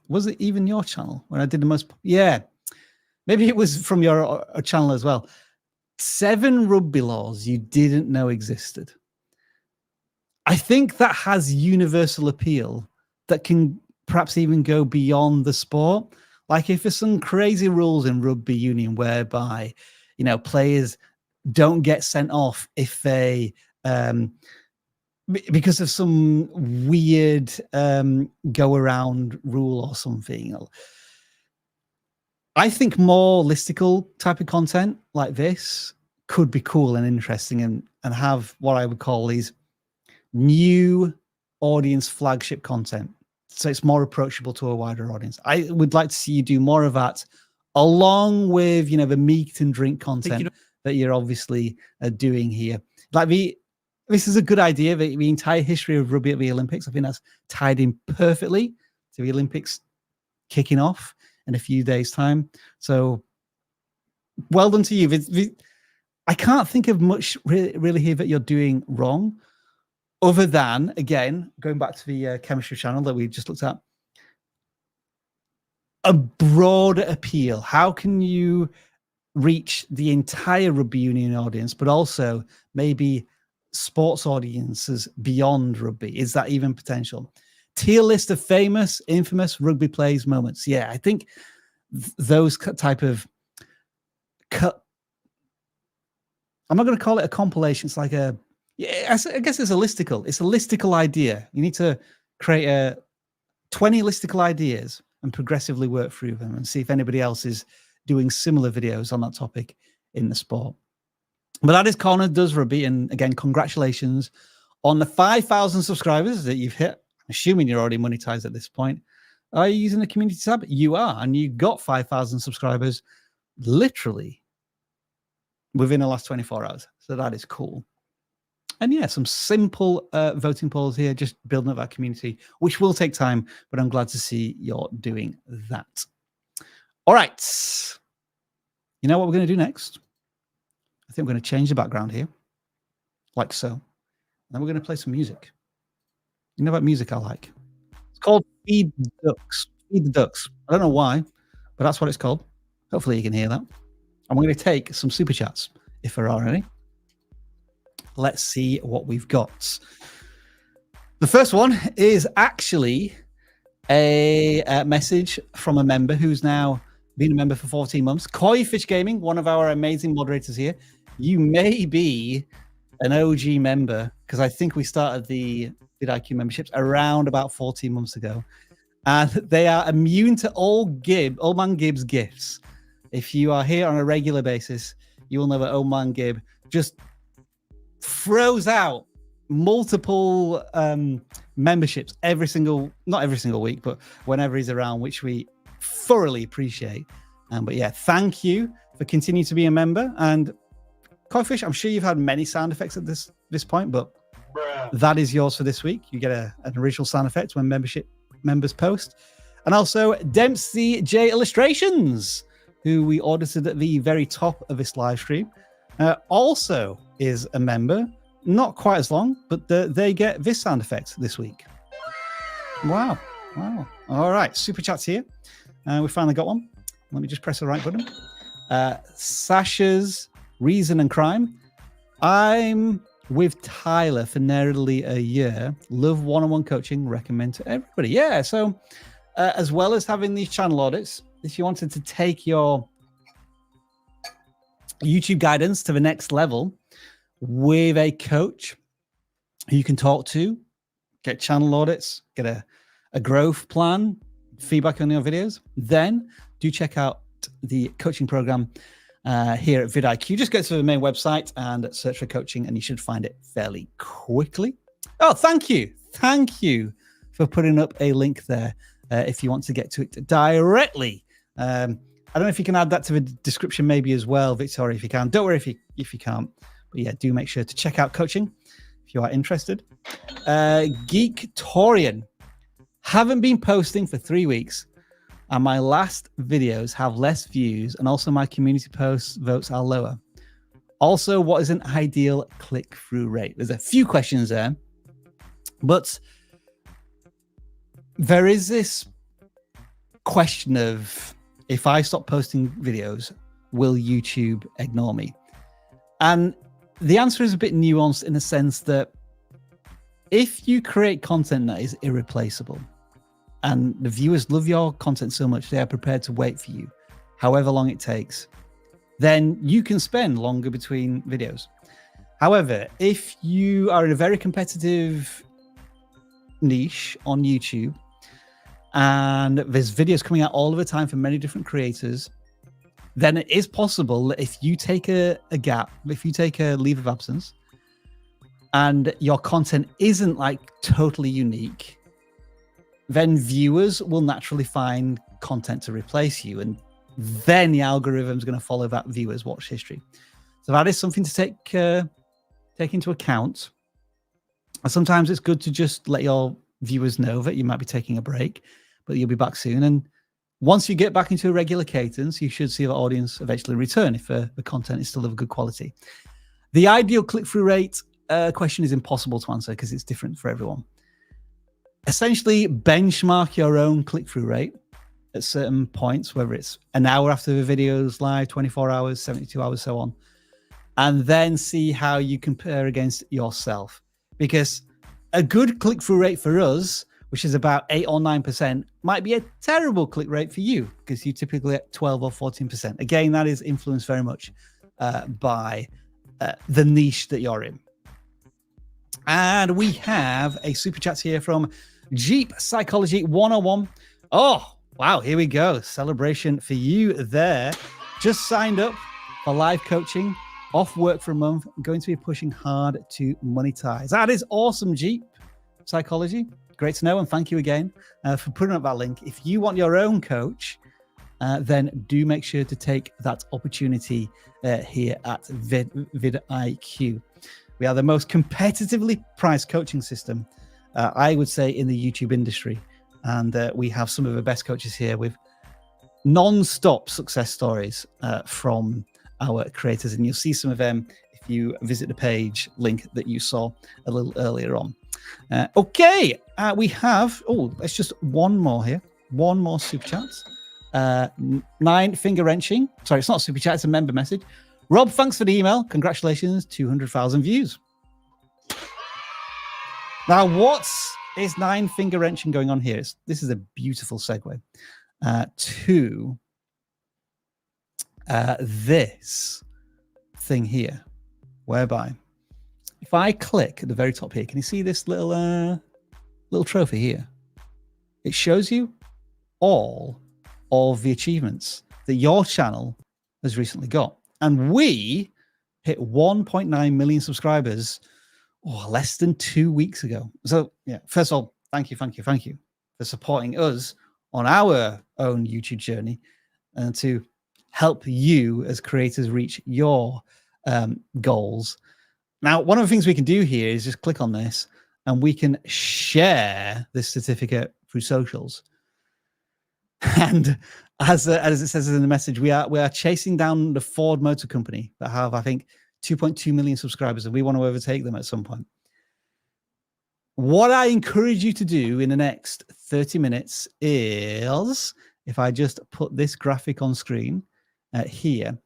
Was it even your channel when I did the most? Yeah, maybe it was from your channel as well. 7 rugby laws you didn't know existed. I think that has universal appeal that can perhaps even go beyond the sport. Like if there's some crazy rules in rugby union whereby, you know, players don't get sent off if they, because of some weird go around rule or something. I think more listicle type of content like this could be cool and interesting, and have what I would call these new audience flagship content. So it's more approachable to a wider audience. I would like to see you do more of that, along with, you know, the meat and drink content that you're obviously doing here. Like this is a good idea. The entire history of rugby at the Olympics, I think that's tied in perfectly to the Olympics kicking off in a few days' time. So well done to you. I can't think of much really here that you're doing wrong, other than, again, going back to the chemistry channel that we just looked at, a broader appeal. How can you reach the entire rugby union audience, but also maybe sports audiences beyond rugby? Is that even potential? Tier list of famous, infamous rugby plays moments. Yeah, I think those type of I'm not going to call it a compilation. It's like a, yeah, I guess it's a listicle. It's a listicle idea. You need to create 20 listicle ideas and progressively work through them and see if anybody else is doing similar videos on that topic in the sport. But that is Connor Does Rugby. And again, congratulations on the 5,000 subscribers that you've hit. Assuming you're already monetized at this point. Are you using the community tab? You are. And you got 5,000 subscribers literally within the last 24 hours. So that is cool. And yeah, some simple voting polls here, just building up our community, which will take time, but I'm glad to see you're doing that. All right. You know what we're going to do next? I think we're going to change the background here, like so. And then we're going to play some music. You know what music I like? It's called Feed the Ducks. Feed the Ducks. I don't know why, but that's what it's called. Hopefully you can hear that. And we're going to take some super chats, if there are any. Let's see what we've got. The first one is actually a message from a member who's now been a member for 14 months. Koi Fish Gaming, one of our amazing moderators here. You may be an OG member, because I think we started the vidIQ memberships around about 14 months ago. And they are immune to Old Man Gibb's gifts. If you are here on a regular basis, you will know that Old Man Gibb just throws out multiple memberships not every single week, but whenever he's around, which we thoroughly appreciate. But yeah, thank you for continuing to be a member. And Koi-Fish, I'm sure you've had many sound effects at this point, but that is yours for this week. You get an original sound effect when members post. And also DempseyJ Illustrations, who we audited at the very top of this live stream, also is a member. Not quite as long, but they get this sound effect this week. Wow. All right, super chats here. We finally got one. Let me just press the right button. Sasha's Reason and Crime. I'm with Tyler for nearly a year. Love one-on-one coaching. Recommend to everybody. Yeah, so as well as having these channel audits, if you wanted to take your YouTube guidance to the next level with a coach who you can talk to, get channel audits, get a growth plan, feedback on your videos, then do check out the coaching program here at vidIQ. Just go to the main website and search for coaching, and you should find it fairly quickly. Oh, thank you for putting up a link there if you want to get to it directly. I don't know if you can add that to the description maybe as well, Victoria, if you can. Don't worry if you can't. But yeah, do make sure to check out coaching if you are interested. Geektorian. Haven't been posting for 3 weeks, and my last videos have less views, and also my community posts votes are lower. Also, what is an ideal click-through rate? There's a few questions there, but there is this question of, if I stop posting videos, will YouTube ignore me? And the answer is a bit nuanced in the sense that if you create content that is irreplaceable and the viewers love your content so much they are prepared to wait for you, however long it takes, then you can spend longer between videos. However, if you are in a very competitive niche on YouTube and there's videos coming out all of the time from many different creators, then it is possible that if you take a gap, if you take a leave of absence, and your content isn't like totally unique, then viewers will naturally find content to replace you. And then the algorithm is going to follow that viewer's watch history. So that is something to take into account. And sometimes it's good to just let your viewers know that you might be taking a break, but you'll be back soon. And once you get back into a regular cadence, you should see the audience eventually return if the content is still of good quality. The ideal click-through rate question is impossible to answer because it's different for everyone. Essentially, benchmark your own click-through rate at certain points, whether it's an hour after the video's live, 24 hours, 72 hours, so on, and then see how you compare against yourself. Because a good click-through rate for us, which is about 8 or 9%, might be a terrible click rate for you because you typically get 12 or 14%. Again, that is influenced very much by the niche that you're in. And we have a super chat here from Jeep Psychology 101. Oh, wow, here we go. Celebration for you there. Just signed up for live coaching, off work for a month, going to be pushing hard to monetize. That is awesome, Jeep Psychology. Great to know, and thank you again for putting up that link. If you want your own coach, then do make sure to take that opportunity here at vidIQ. We are the most competitively priced coaching system, I would say, in the YouTube industry. And we have some of the best coaches here with non-stop success stories from our creators. And you'll see some of them if you visit the page link that you saw a little earlier on. Okay, we have, let's just one more here. One more super chat. 9 finger wrenching. Sorry, it's not a super chat, it's a member message. Rob, thanks for the email. Congratulations, 200,000 views. Now, what is 9 finger wrenching going on here? This is a beautiful segue to this thing here, whereby if I click at the very top here, can you see this little trophy here? It shows you all of the achievements that your channel has recently got. And we hit 1.9 million subscribers less than 2 weeks ago. So yeah, first of all, thank you for supporting us on our own YouTube journey and to help you as creators reach your goals. Now, one of the things we can do here is just click on this and we can share this certificate through socials. And as it says in the message, we are chasing down the Ford Motor Company that have, I think, 2.2 million subscribers, and we want to overtake them at some point. What I encourage you to do in the next 30 minutes is, if I just put this graphic on screen here,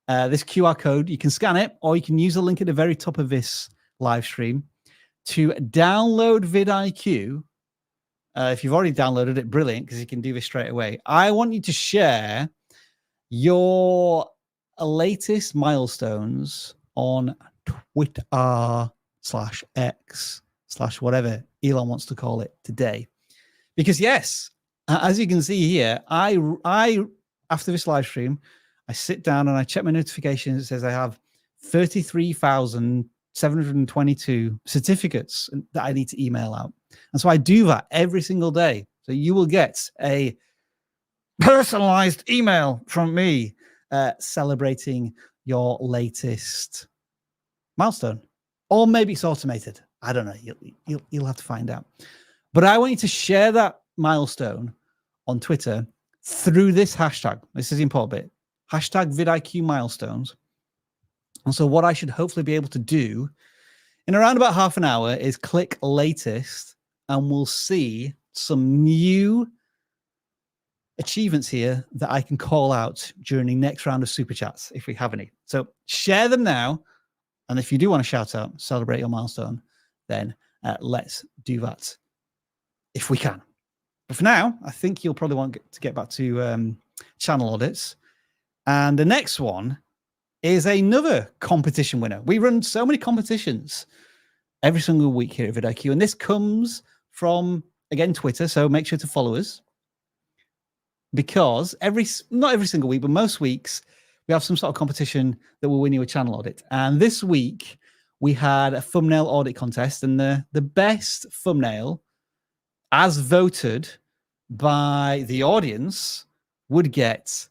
this QR code, you can scan it, or you can use the link at the very top of this live stream to download vidIQ. If you've already downloaded it, brilliant, because you can do this straight away. I want you to share your latest milestones on Twitter/X/whatever Elon wants to call it today. Because yes, as you can see here, I after this live stream, I sit down and I check my notifications. It says I have 33,722 certificates that I need to email out. And so I do that every single day. So you will get a personalized email from me celebrating your latest milestone. Or maybe it's automated. I don't know. You'll have to find out. But I want you to share that milestone on Twitter through this hashtag. This is the important bit. Hashtag vidIQ milestones. And so what I should hopefully be able to do in around about half an hour is click latest, and we'll see some new achievements here that I can call out during the next round of super chats if we have any. So share them now. And if you do want to shout out, celebrate your milestone, then let's do that if we can. But for now, I think you'll probably want to get back to channel audits. And the next one is another competition winner. We run so many competitions every single week here at vidIQ, and this comes from, again, Twitter, so make sure to follow us, because not every single week, but most weeks, we have some sort of competition that will win you a channel audit. And this week, we had a thumbnail audit contest, and the best thumbnail, as voted by the audience, would get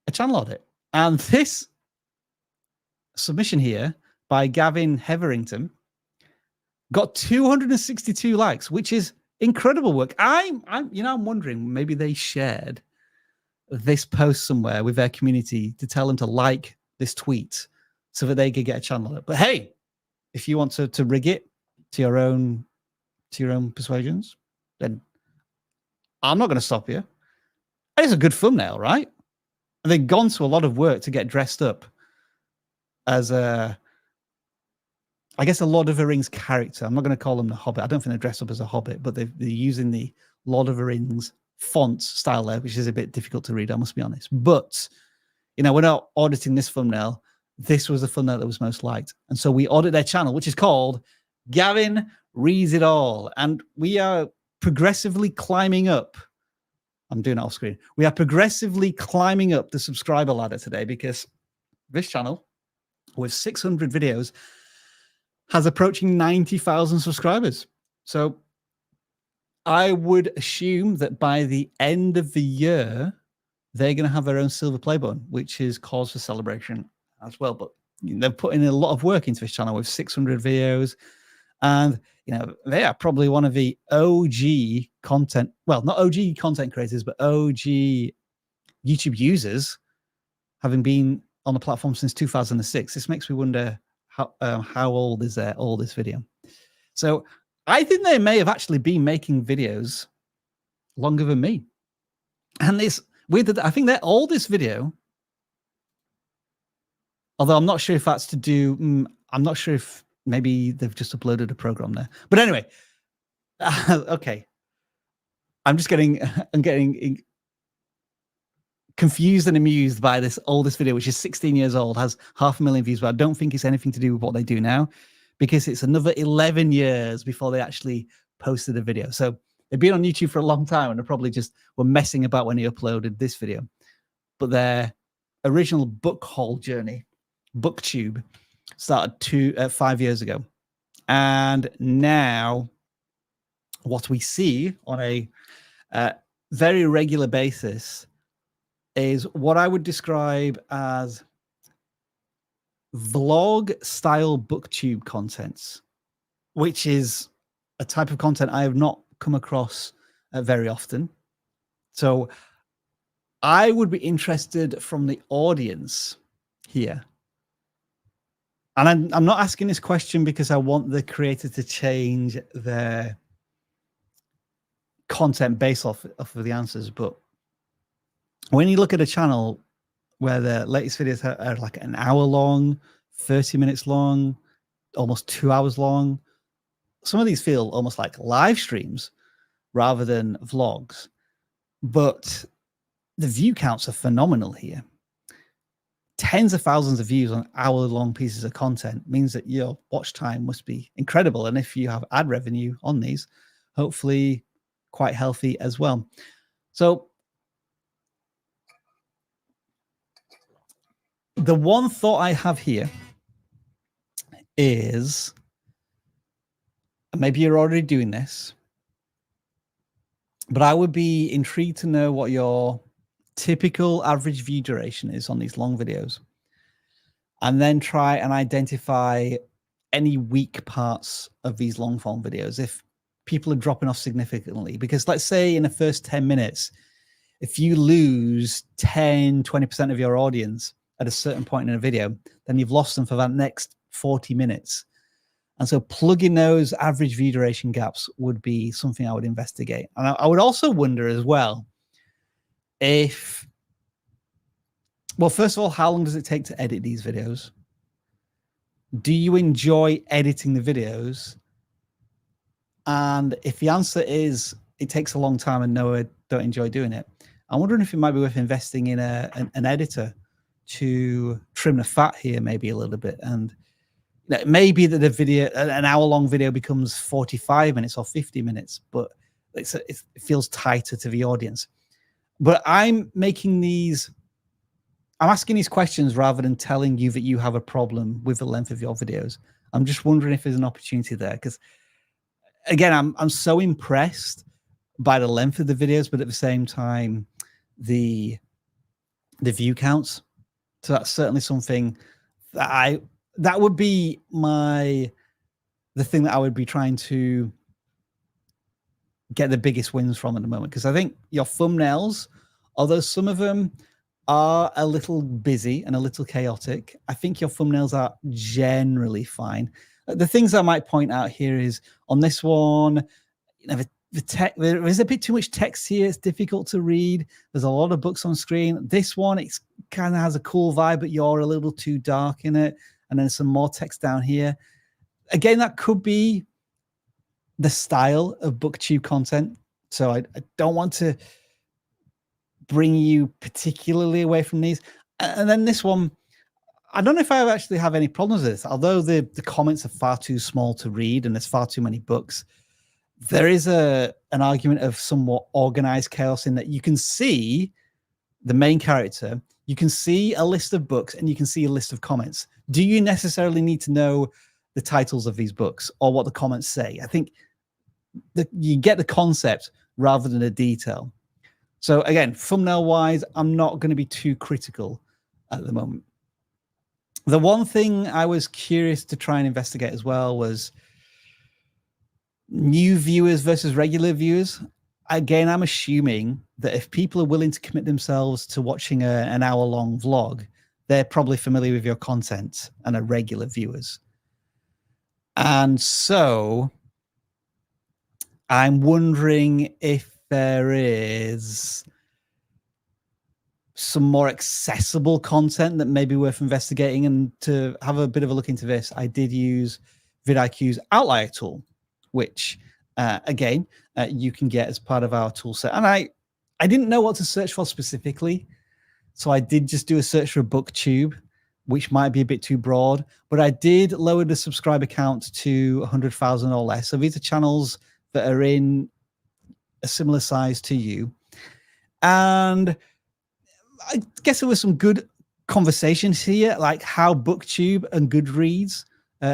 a channel audit. And this submission here by Gavin Heverington got 262 likes, which is incredible work. I'm wondering, maybe they shared this post somewhere with their community to tell them to like this tweet so that they could get a channel audit. But hey, if you want to rig it to your own persuasions, then I'm not going to stop you. It's a good thumbnail, right? And they've gone to a lot of work to get dressed up as I guess a Lord of the Rings character. I'm not going to call them the Hobbit. I don't think they're dressed up as a Hobbit, but they're using the Lord of the Rings font style there, which is a bit difficult to read, I must be honest. But, we're not auditing this thumbnail. This was the thumbnail that was most liked. And so we audit their channel, which is called Gavin Reads It All. And we are progressively climbing up. I'm doing it off screen. We are progressively climbing up the subscriber ladder today, because this channel, with 600 videos, has approaching 90,000 subscribers. So I would assume that by the end of the year, they're going to have their own silver play button, which is cause for celebration as well. But they're putting a lot of work into this channel with 600 videos. And, they are probably one of the OG content, well, not OG content creators, but OG YouTube users, having been on the platform since 2006. This makes me wonder how old is their oldest video. So I think they may have actually been making videos longer than me. And it's weird that I think their oldest video, although I'm not sure if that's to do, I'm not sure if maybe they've just uploaded a program there. But anyway, okay. I'm getting confused and amused by this oldest video, which is 16 years old, has 500,000 views, but I don't think it's anything to do with what they do now, because it's another 11 years before they actually posted a video. So they've been on YouTube for a long time, and they probably just were messing about when they uploaded this video. But their original book haul journey, BookTube, started 5 years ago. And now what we see on a very regular basis is what I would describe as vlog style BookTube contents, which is a type of content I have not come across very often. So I would be interested from the audience here. And I'm not asking this question because I want the creator to change their content based off of the answers. But when you look at a channel where the latest videos are like an hour long, 30 minutes long, almost 2 hours long, some of these feel almost like live streams rather than vlogs. But the view counts are phenomenal here. Tens of thousands of views on hour-long pieces of content means that your watch time must be incredible. And if you have ad revenue on these, hopefully quite healthy as well. So the one thought I have here is, maybe you're already doing this, but I would be intrigued to know what your typical average view duration is on these long videos, and then try and identify any weak parts of these long form videos if people are dropping off significantly. Because let's say in the first 10 minutes, if you lose 10-20% of your audience at a certain point in a video, then you've lost them for that next 40 minutes. And so plugging those average view duration gaps would be something I would investigate. And I would also wonder as well, if, well, first of all, how long does it take to edit these videos? Do you enjoy editing the videos? And if the answer is it takes a long time and no, I don't enjoy doing it, I'm wondering if it might be worth investing in an editor to trim the fat here maybe a little bit. And maybe that the video, an hour-long video, becomes 45 minutes or 50 minutes, but it feels tighter to the audience. But I'm asking these questions rather than telling you that you have a problem with the length of your videos. I'm just wondering if there's an opportunity there, because again, I'm so impressed by the length of the videos, but at the same time, the view counts. So that's certainly something that would be the thing that I would be trying to get the biggest wins from at the moment. Because I think your thumbnails, although some of them are a little busy and a little chaotic, I think your thumbnails are generally fine. The things I might point out here is on this one, the text, there is a bit too much text here. It's difficult to read. There's a lot of books on screen. This one, it kind of has a cool vibe, but you're a little too dark in it. And then some more text down here. Again, that could be the style of BookTube content. So I don't want to bring you particularly away from these. And then this one, I don't know if I actually have any problems with this, although the comments are far too small to read and there's far too many books. There is an argument of somewhat organized chaos in that you can see the main character, you can see a list of books, and you can see a list of comments. Do you necessarily need to know the titles of these books or what the comments say? I think that you get the concept rather than the detail. So again, thumbnail wise, I'm not going to be too critical at the moment. The one thing I was curious to try and investigate as well was new viewers versus regular viewers. Again, I'm assuming that if people are willing to commit themselves to watching an hour-long vlog, they're probably familiar with your content and are regular viewers. And so I'm wondering if there is some more accessible content that may be worth investigating. And to have a bit of a look into this, I did use vidIQ's outlier tool, which again, you can get as part of our tool set. And I didn't know what to search for specifically, so I did just do a search for BookTube, which might be a bit too broad, but I did lower the subscriber count to 100,000 or less. So these are channels that are in a similar size to you. And I guess there was some good conversations here, like how BookTube and Goodreads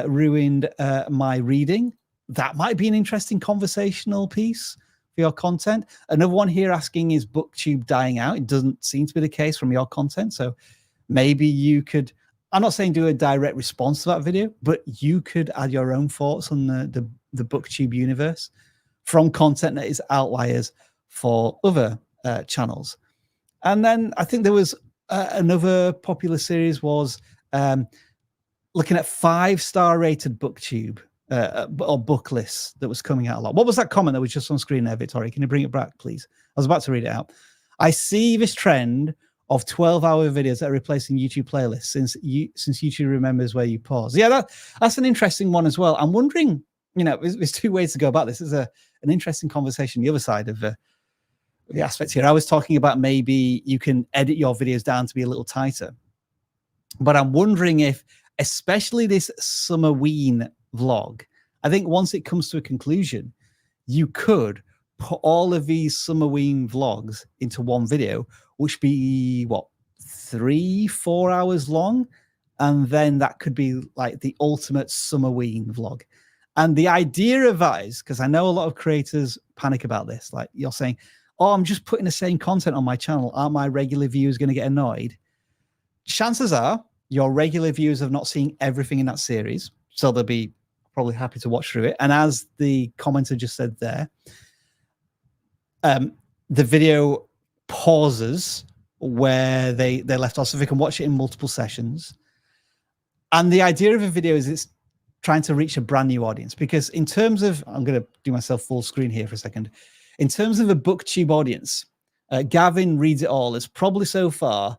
ruined my reading. That might be an interesting conversational piece for your content. Another one here asking, is BookTube dying out? It doesn't seem to be the case from your content. So maybe you could, I'm not saying do a direct response to that video, but you could add your own thoughts on the BookTube universe from content that is outliers for other channels. And then I think there was another popular series was looking at 5-star rated BookTube or book lists that was coming out a lot. What was that comment that was just on screen there, Victoria? Can you bring it back, please? I was about to read it out. I see this trend of 12-hour videos that are replacing YouTube playlists since YouTube remembers where you pause. Yeah, that's an interesting one as well. I'm wondering, you know, there's two ways to go about this. There's an interesting conversation, the other side of the aspect here. I was talking about maybe you can edit your videos down to be a little tighter. But I'm wondering if, especially this Summerween vlog, I think once it comes to a conclusion, you could put all of these Summerween vlogs into one video, which be what, 3-4 hours long, and then that could be like the ultimate Summerween vlog. And the idea of that is, because I know a lot of creators panic about this, like you're saying, oh, I'm just putting the same content on my channel, aren't my regular viewers going to get annoyed? Chances are your regular viewers have not seen everything in that series, so they'll be probably happy to watch through it. And as the commenter just said there, the video pauses where they left off, so they can watch it in multiple sessions. And the idea of a video is it's trying to reach a brand new audience, because in terms of, I'm going to do myself full screen here for a second. In terms of a BookTube audience, Gavin Reads It All has probably so far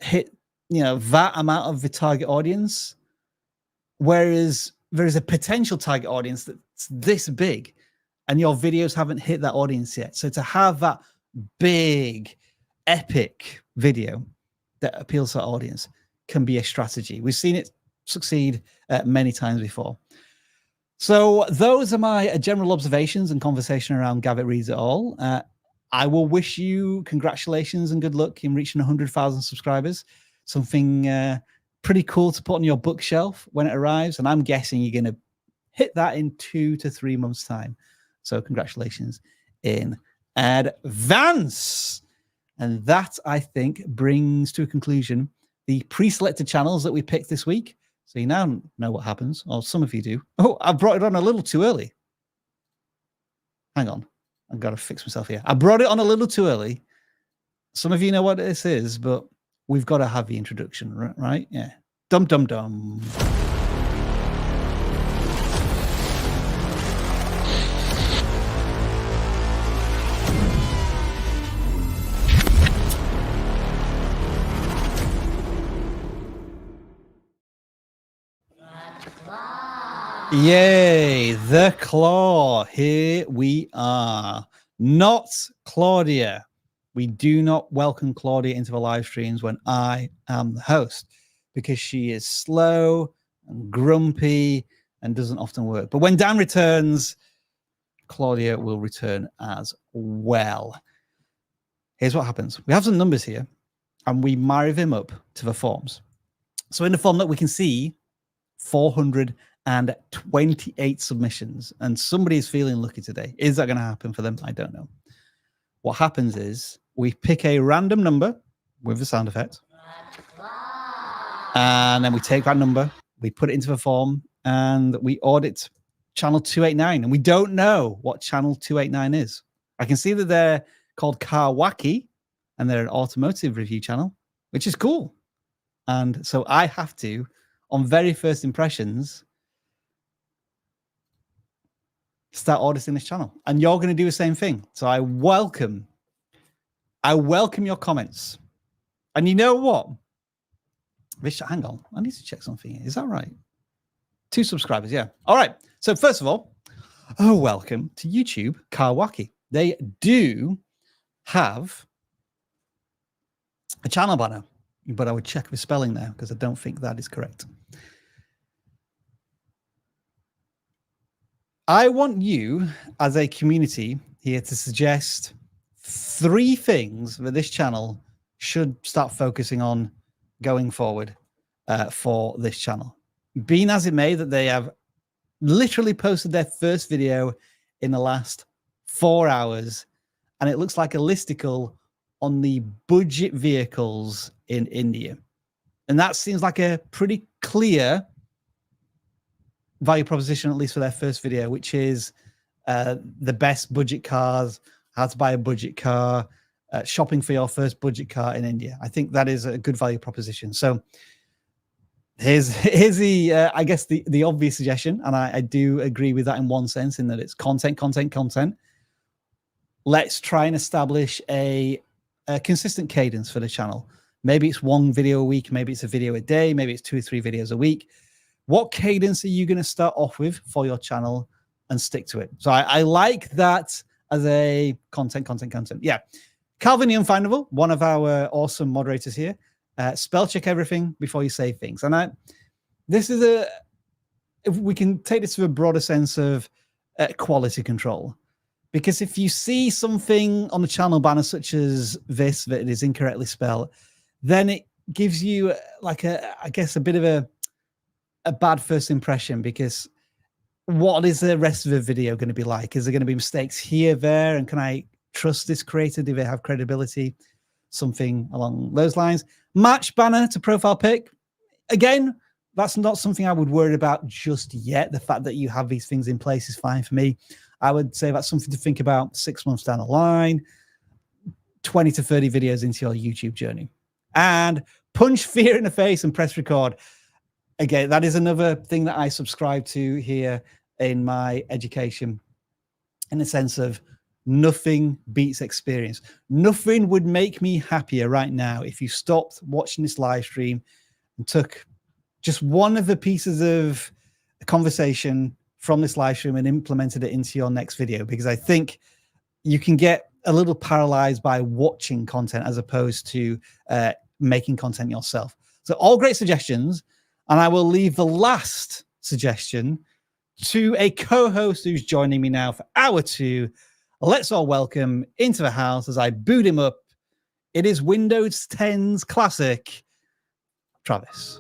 hit, you know, that amount of the target audience, whereas there is a potential target audience that's this big, and your videos haven't hit that audience yet. So to have that big, epic video that appeals to that audience can be a strategy. We've seen it succeed many times before. So those are my general observations and conversation around Gavin Reads It All. I will wish you congratulations and good luck in reaching 100,000 subscribers. Something pretty cool to put on your bookshelf when it arrives. And I'm guessing you're going to hit that in 2 to 3 months' time. So congratulations in advance. And that, I think, brings to a conclusion the pre-selected channels that we picked this week. So you now know what happens, or some of you do. Oh, I brought it on a little too early. Hang on. I've got to fix myself here. I brought it on a little too early. Some of you know what this is, but we've got to have the introduction, right? Yeah. Dum, dum, dum. Yay, the Claw. Here we are. Not Claudia. We do not welcome Claudia into the live streams when I am the host, because she is slow and grumpy and doesn't often work. But when Dan returns, Claudia will return as well. Here's what happens. We have some numbers here, and we marry them up to the forms. So in the form that we can see 428 submissions, and somebody is feeling lucky today. Is that going to happen for them? I don't know. What happens is we pick a random number with the sound effect, And then we take that number, we put it into a form, and we audit channel 289. And we don't know what channel 289 is. I can see that they're called Wacky, and they're an automotive review channel, which is cool. And so I have to, on very first impressions, start auditing this channel. And you're going to do the same thing. So I welcome your comments. And you know what? Hang on. I need to check something here. Is that right? 2 subscribers, yeah. All right. So first of all, welcome to YouTube, Wacky. They do have a channel banner, but I would check the spelling there because I don't think that is correct. I want you as a community here to suggest 3 things that this channel should start focusing on going forward for this channel. Being as it may that they have literally posted their first video in the last 4 hours, and it looks like a listicle on the budget vehicles in India. And that seems like a pretty clear value proposition, at least for their first video, which is the best budget cars, how to buy a budget car, shopping for your first budget car in India. I think that is a good value proposition. So here's the I guess the obvious suggestion, and I do agree with that in one sense, in that it's content. Let's try and establish a consistent cadence for the channel. Maybe it's 1 video a week, maybe it's a video a day, maybe it's 2 or 3 videos a week. What cadence are you going to start off with for your channel and stick to it? So I like that as a content. Yeah. Calvin the Unfindable, one of our awesome moderators here, spell check everything before you say things. And this is if we can take this to a broader sense of quality control. Because if you see something on the channel banner such as this, that it is incorrectly spelled, then it gives you like I guess a bit of a bad first impression, because what is the rest of the video going to be like? Is there going to be mistakes here, there? And can I trust this creator? Do they have credibility? Something along those lines. Match banner to profile pic. Again, that's not something I would worry about just yet. The fact that you have these things in place is fine for me. I would say that's something to think about 6 months down the line, 20 to 30 videos into your YouTube journey. And punch fear in the face and press record. Again, that is another thing that I subscribe to here in my education, in the sense of nothing beats experience. Nothing would make me happier right now if you stopped watching this live stream and took just one of the pieces of conversation from this live stream and implemented it into your next video, because I think you can get a little paralyzed by watching content as opposed to making content yourself. So all great suggestions. And I will leave the last suggestion to a co-host who's joining me now for hour 2. Let's all welcome into the house as I boot him up. It is Windows 10's classic, Travis.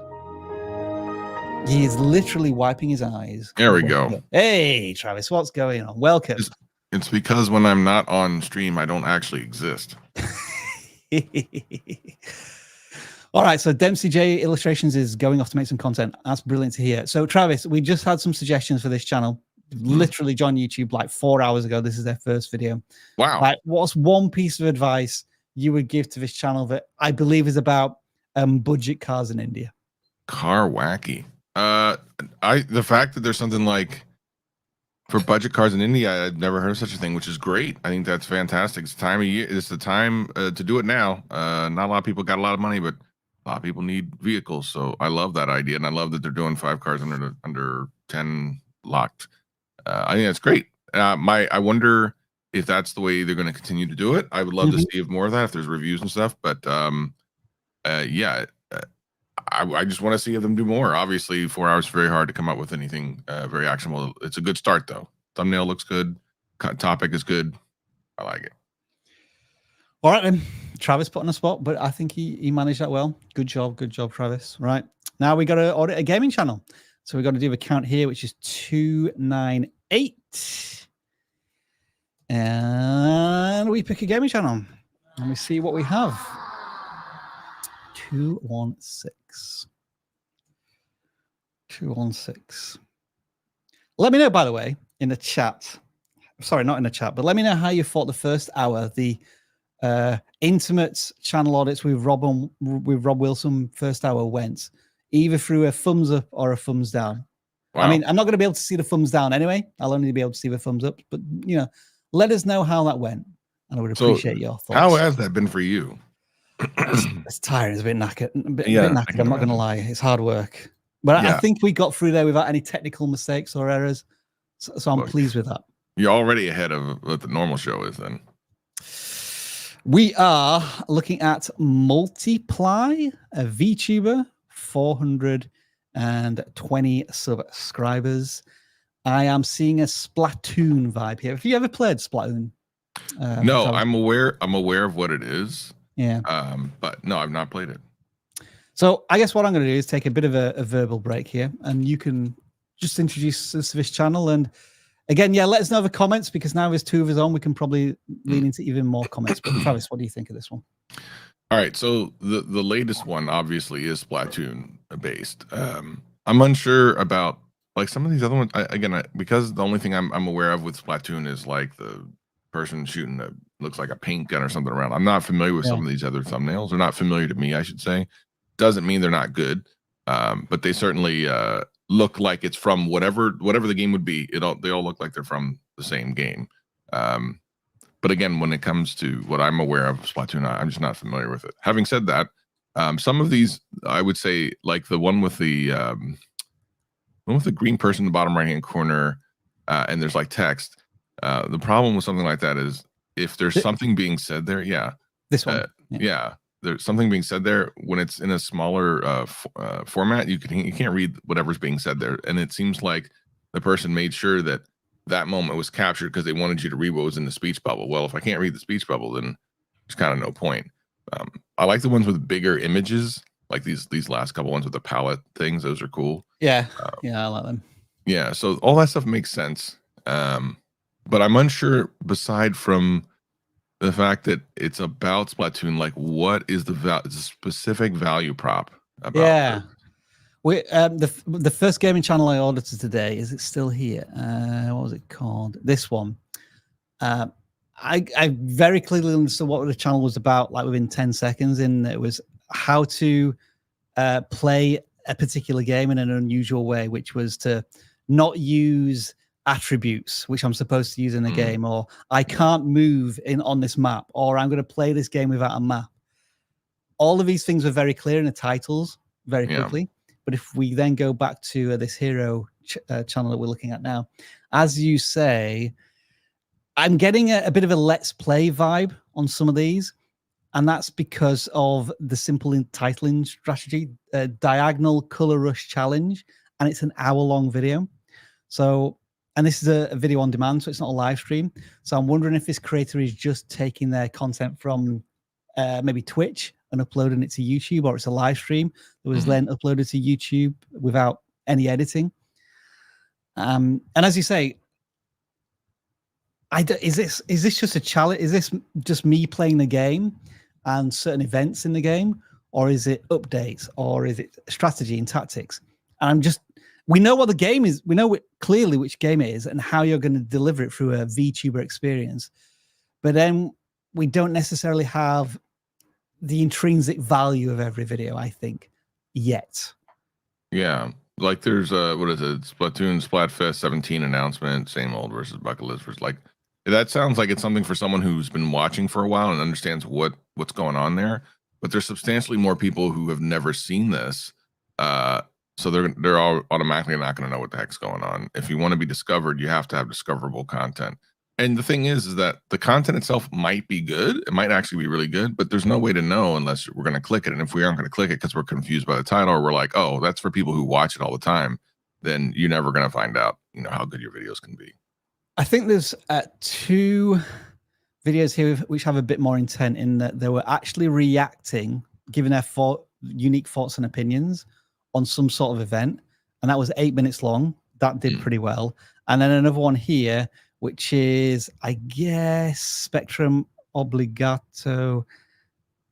He is literally wiping his eyes. There we go. Hey, Travis, what's going on? Welcome. It's because when I'm not on stream, I don't actually exist. All right, so DempseyJ Illustrations is going off to make some content. That's brilliant to hear. So, Travis, we just had some suggestions for this channel. Literally joined YouTube like 4 hours ago. This is their first video. Wow. Like, what's one piece of advice you would give to this channel that I believe is about budget cars in India? Car Wacky. The fact that there's something like for budget cars in India, I've never heard of such a thing, which is great. I think that's fantastic. It's the time of year. It's the time to do it now. Not a lot of people got a lot of money, but a lot of people need vehicles. So I love that idea, and I love that they're doing 5 cars under 10 locked. I think that's great. I wonder if that's the way they're going to continue to do it. I would love to see more of that if there's reviews and stuff. But yeah, I just want to see them do more. Obviously, 4 hours is very hard to come up with anything very actionable. It's a good start, though. Thumbnail looks good. Topic is good. I like it. All right, then. Travis put on a spot, but I think he managed that well. Good job, Travis. Right. Now we got to audit a gaming channel. So we've got to do a count here, which is 298. And we pick a gaming channel. And we see what we have. 216. 216. Let me know, by the way, in the chat. Sorry, not in the chat, but let me know how you thought the first hour, the intimate channel audits with Rob Wilson first hour went, either through a thumbs up or a thumbs down. Wow. I mean, I'm not going to be able to see the thumbs down anyway. I'll only be able to see the thumbs up. But, you know, let us know how that went. And I would appreciate your thoughts. How has that been for you? It's tiring. It's a bit knackered. A bit Yeah, knackered. I'm not going to lie. It's hard work. But I think we got through there without any technical mistakes or errors. So I'm pleased with that. You're already ahead of what the normal show is then. We are looking at Multiply, a VTuber, 420 subscribers. I am seeing a Splatoon vibe here. Have you ever played Splatoon? No, I'm aware of what it is. Yeah. But no, I've not played it. So I guess what I'm going to do is take a bit of a verbal break here, and you can just introduce us to this channel. And again, yeah, let us know the comments, because now there's two of us on, we can probably lean into even more comments. But Travis, what do you think of this one? All right, so the latest one obviously is Splatoon based. I'm unsure about like some of these other ones. Because the only thing I'm aware of with Splatoon is like the person shooting looks like a paint gun or something around. I'm not familiar with some of these other thumbnails. They're not familiar to me, I should say. Doesn't mean they're not good, but they certainly look like it's from whatever the game would be. They all look like they're from the same game. But again, when it comes to what I'm aware of Splatoon, I'm just not familiar with it. Having said that, some of these, I would say, like the one with the green person in the bottom right-hand corner, and there's like text. The problem with something like that is if there's something being said there, this one, there's something being said there. When it's in a smaller format, you can't read whatever's being said there, and it seems like the person made sure that moment was captured because they wanted you to read what was in the speech bubble. Well, if I can't read the speech bubble, then there's kind of no point. I like the ones with bigger images, like these last couple ones with the palette things. Those are cool. Yeah, I like them. Yeah, so all that stuff makes sense. But I'm unsure, beside from the fact that it's about Splatoon, like what is the specific value prop about? We the first gaming channel I audited today, is it still here? What was it called? This one. I very clearly understood what the channel was about, like within 10 seconds, and it was how to play a particular game in an unusual way, which was to not use attributes which I'm supposed to use in the game, or I can't move on this map, or I'm going to play this game without a map. All of these things were very clear in the titles very quickly. But if we then go back to this hero channel that we're looking at now, as you say, I'm getting a bit of a let's play vibe on some of these, and that's because of the simple titling strategy, diagonal color rush challenge, and it's an hour-long video. So, and this is a video on demand, so it's not a live stream. So I'm wondering if this creator is just taking their content from maybe Twitch and uploading it to YouTube, or it's a live stream that was then uploaded to YouTube without any editing. And as you say, is this just a challenge? Is this just me playing the game and certain events in the game, or is it updates, or is it strategy and tactics? And we know what the game is. We know clearly which game it is and how you're going to deliver it through a VTuber experience. But then we don't necessarily have the intrinsic value of every video, I think, yet. Yeah, like there's what is it? Splatoon Splatfest 17 announcement, same old versus bucket list versus, like, that sounds like it's something for someone who's been watching for a while and understands what's going on there. But there's substantially more people who have never seen this, so they're all automatically not going to know what the heck's going on. If you want to be discovered, you have to have discoverable content. And the thing is that the content itself might be good. It might actually be really good, but there's no way to know unless we're going to click it. And if we aren't going to click it because we're confused by the title, or we're like, oh, that's for people who watch it all the time, then you're never going to find out, how good your videos can be. I think there's two videos here which have a bit more intent, in that they were actually reacting, giving their unique thoughts and opinions on some sort of event. And that was 8 minutes long. That did pretty well. And then another one here, which is, I guess, Spectrum Obligato.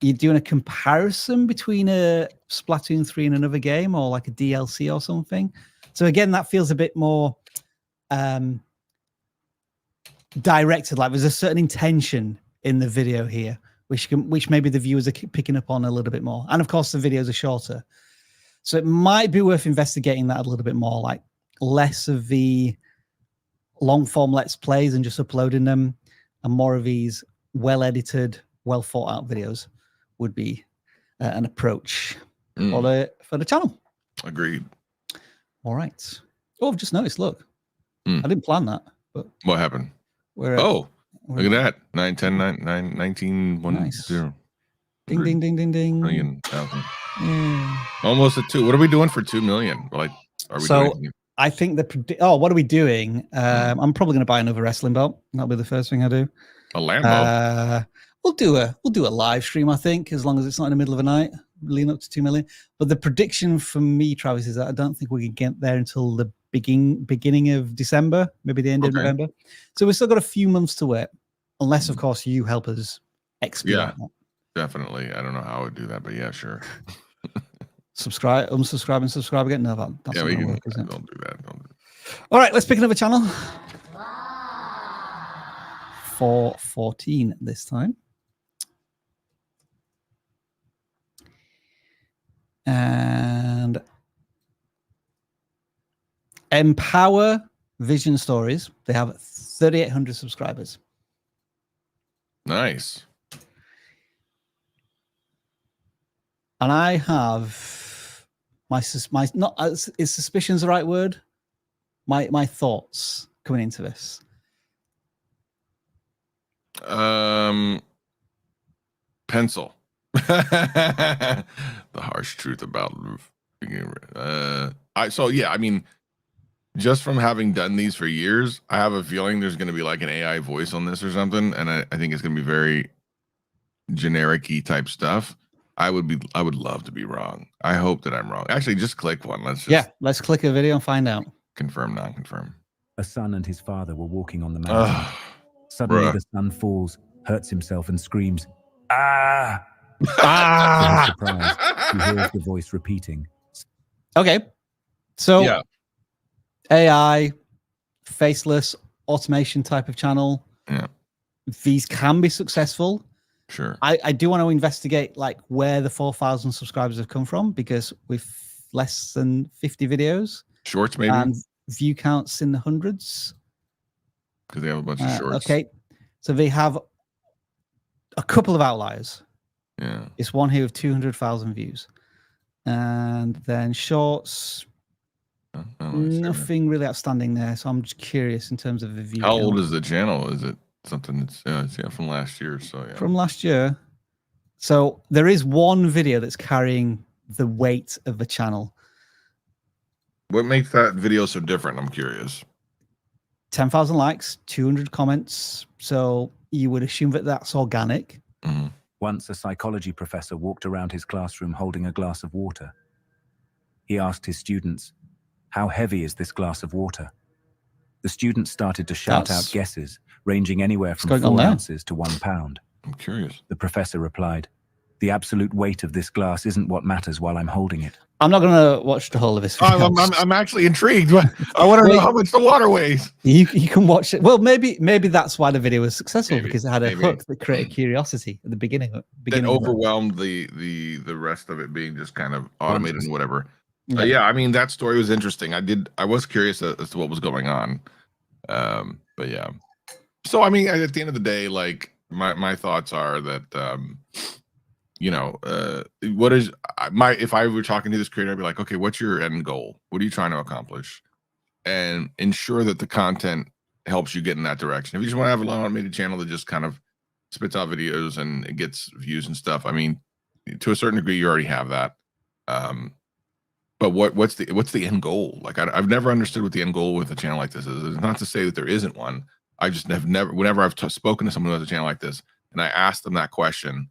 you're doing a comparison between a Splatoon 3 and another game, or like a DLC or something. So again, that feels a bit more directed. Like there's a certain intention in the video here, which maybe the viewers are picking up on a little bit more. And of course, the videos are shorter, so it might be worth investigating that a little bit more. Like less of the long form let's plays and just uploading them, and more of these well edited, well thought out videos would be an approach for the channel. Agreed. All right. Oh, I've just noticed. Look, I didn't plan that, but what happened? We're look at that. 9, 10, 9, 9, 19, 1, Nice. 0. Ding, ding, ding, ding, ding. Million, thousand. Yeah. Almost at 2. What are we doing for 2 million? Like, are we doing? I think what are we doing? I'm probably going to buy another wrestling belt. That'll be the first thing I do. A Lambo. We'll do a live stream, I think, as long as it's not in the middle of the night, leading up to 2 million. But the prediction for me, Travis, is that I don't think we can get there until the beginning of December, maybe the end of November. So we've still got a few months to wait, unless, of course, you help us expedite that. Definitely. I don't know how I would do that, but yeah, sure. Subscribe, unsubscribe, and subscribe again. No, that's we can. work, isn't it? Don't do that. All right, let's pick another channel. 414 this time. And EmpowerVision Stories. They have 3,800 subscribers. Nice. And I have my not is suspicion's the right word? My thoughts coming into this. Pencil. The harsh truth about I mean, just from having done these for years, I have a feeling there's going to be like an AI voice on this or something, and I think it's going to be very generic-y type stuff. I would love to be wrong. I hope that I'm wrong. Actually, just click one. Let's click a video and find out. Confirm, non-confirm. A son and his father were walking on the mountain. Suddenly, the son falls, hurts himself, and screams, "Ah!" To his surprise, he hears the voice repeating. Okay, so AI, faceless, automation type of channel. Yeah, these can be successful. Sure. I do want to investigate like where the 4,000 subscribers have come from, because with less than 50 videos, shorts maybe, and view counts in the hundreds, because they have a bunch of shorts. Okay, so they have a couple of outliers. Yeah, it's one here with 200,000 views, and then shorts. Nothing really outstanding there. So I'm just curious in terms of the view. How old is the channel? Is it something that's from last year? So from last year. So there is one video that's carrying the weight of the channel. What makes that video so different? I'm curious. 10,000 likes, 200 comments. So you would assume that that's organic. Mm-hmm. Once a psychology professor walked around his classroom holding a glass of water. He asked his students, "How heavy is this glass of water?" The students started to shout out guesses, ranging anywhere from 4 ounces to 1 pound. I'm curious. The professor replied, "The absolute weight of this glass isn't what matters while I'm holding it." I'm not going to watch the whole of this video. I'm actually intrigued. I want to know how much the water weighs. You can watch it. Well, maybe that's why the video was successful, because it had a hook that created curiosity at the beginning. That overwhelmed the rest of it being just kind of automated and whatever. Yeah, I mean, that story was interesting. I was curious as to what was going on. But yeah. So I mean, at the end of the day, like my thoughts are that what is if I were talking to this creator, I'd be like, okay, what's your end goal? What are you trying to accomplish? And ensure that the content helps you get in that direction. If you just want to have an automated channel that just kind of spits out videos and it gets views and stuff, I mean, to a certain degree, you already have that. But what's the end goal? Like I've never understood what the end goal with a channel like this is. It's not to say that there isn't one. I just have never. Whenever I've spoken to someone who has a channel like this, and I ask them that question,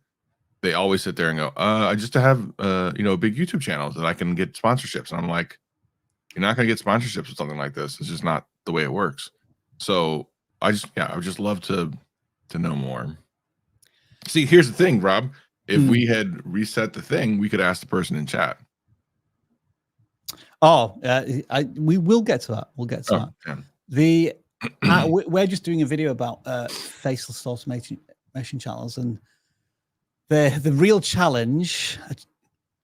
they always sit there and go, "I just have a big YouTube channel that I can get sponsorships." And I'm like, "You're not going to get sponsorships with something like this. It's just not the way it works." So I would just love to know more. See, here's the thing, Rob. If we had reset the thing, we could ask the person in chat. Oh, we will get to that. We'll get to that. Yeah. We're just doing a video about faceless automation channels, and the real challenge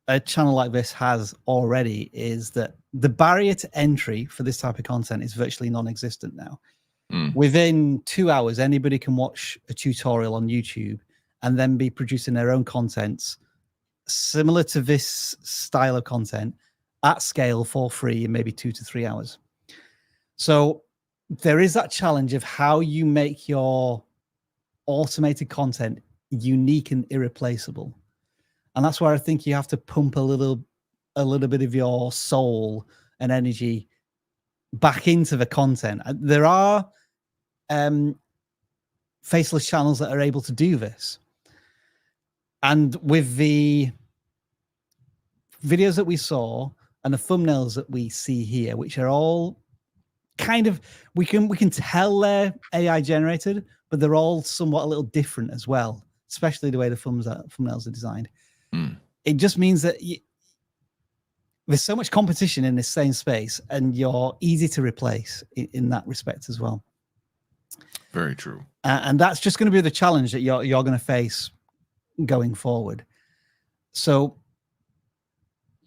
a channel like this has already is that the barrier to entry for this type of content is virtually non-existent now. Within 2 hours, anybody can watch a tutorial on YouTube and then be producing their own content similar to this style of content at scale for free in maybe 2 to 3 hours. So there is that challenge of how you make your automated content unique and irreplaceable. And that's where I think you have to pump a little bit of your soul and energy back into the content. There are faceless channels that are able to do this. And with the videos that we saw and the thumbnails that we see here, which are all kind of, we can tell they're AI generated, but they're all somewhat a little different as well, especially the way the thumbnails are designed. It just means that there's so much competition in this same space, and you're easy to replace in that respect as well. Very true. And that's just going to be the challenge that you're going to face going forward. So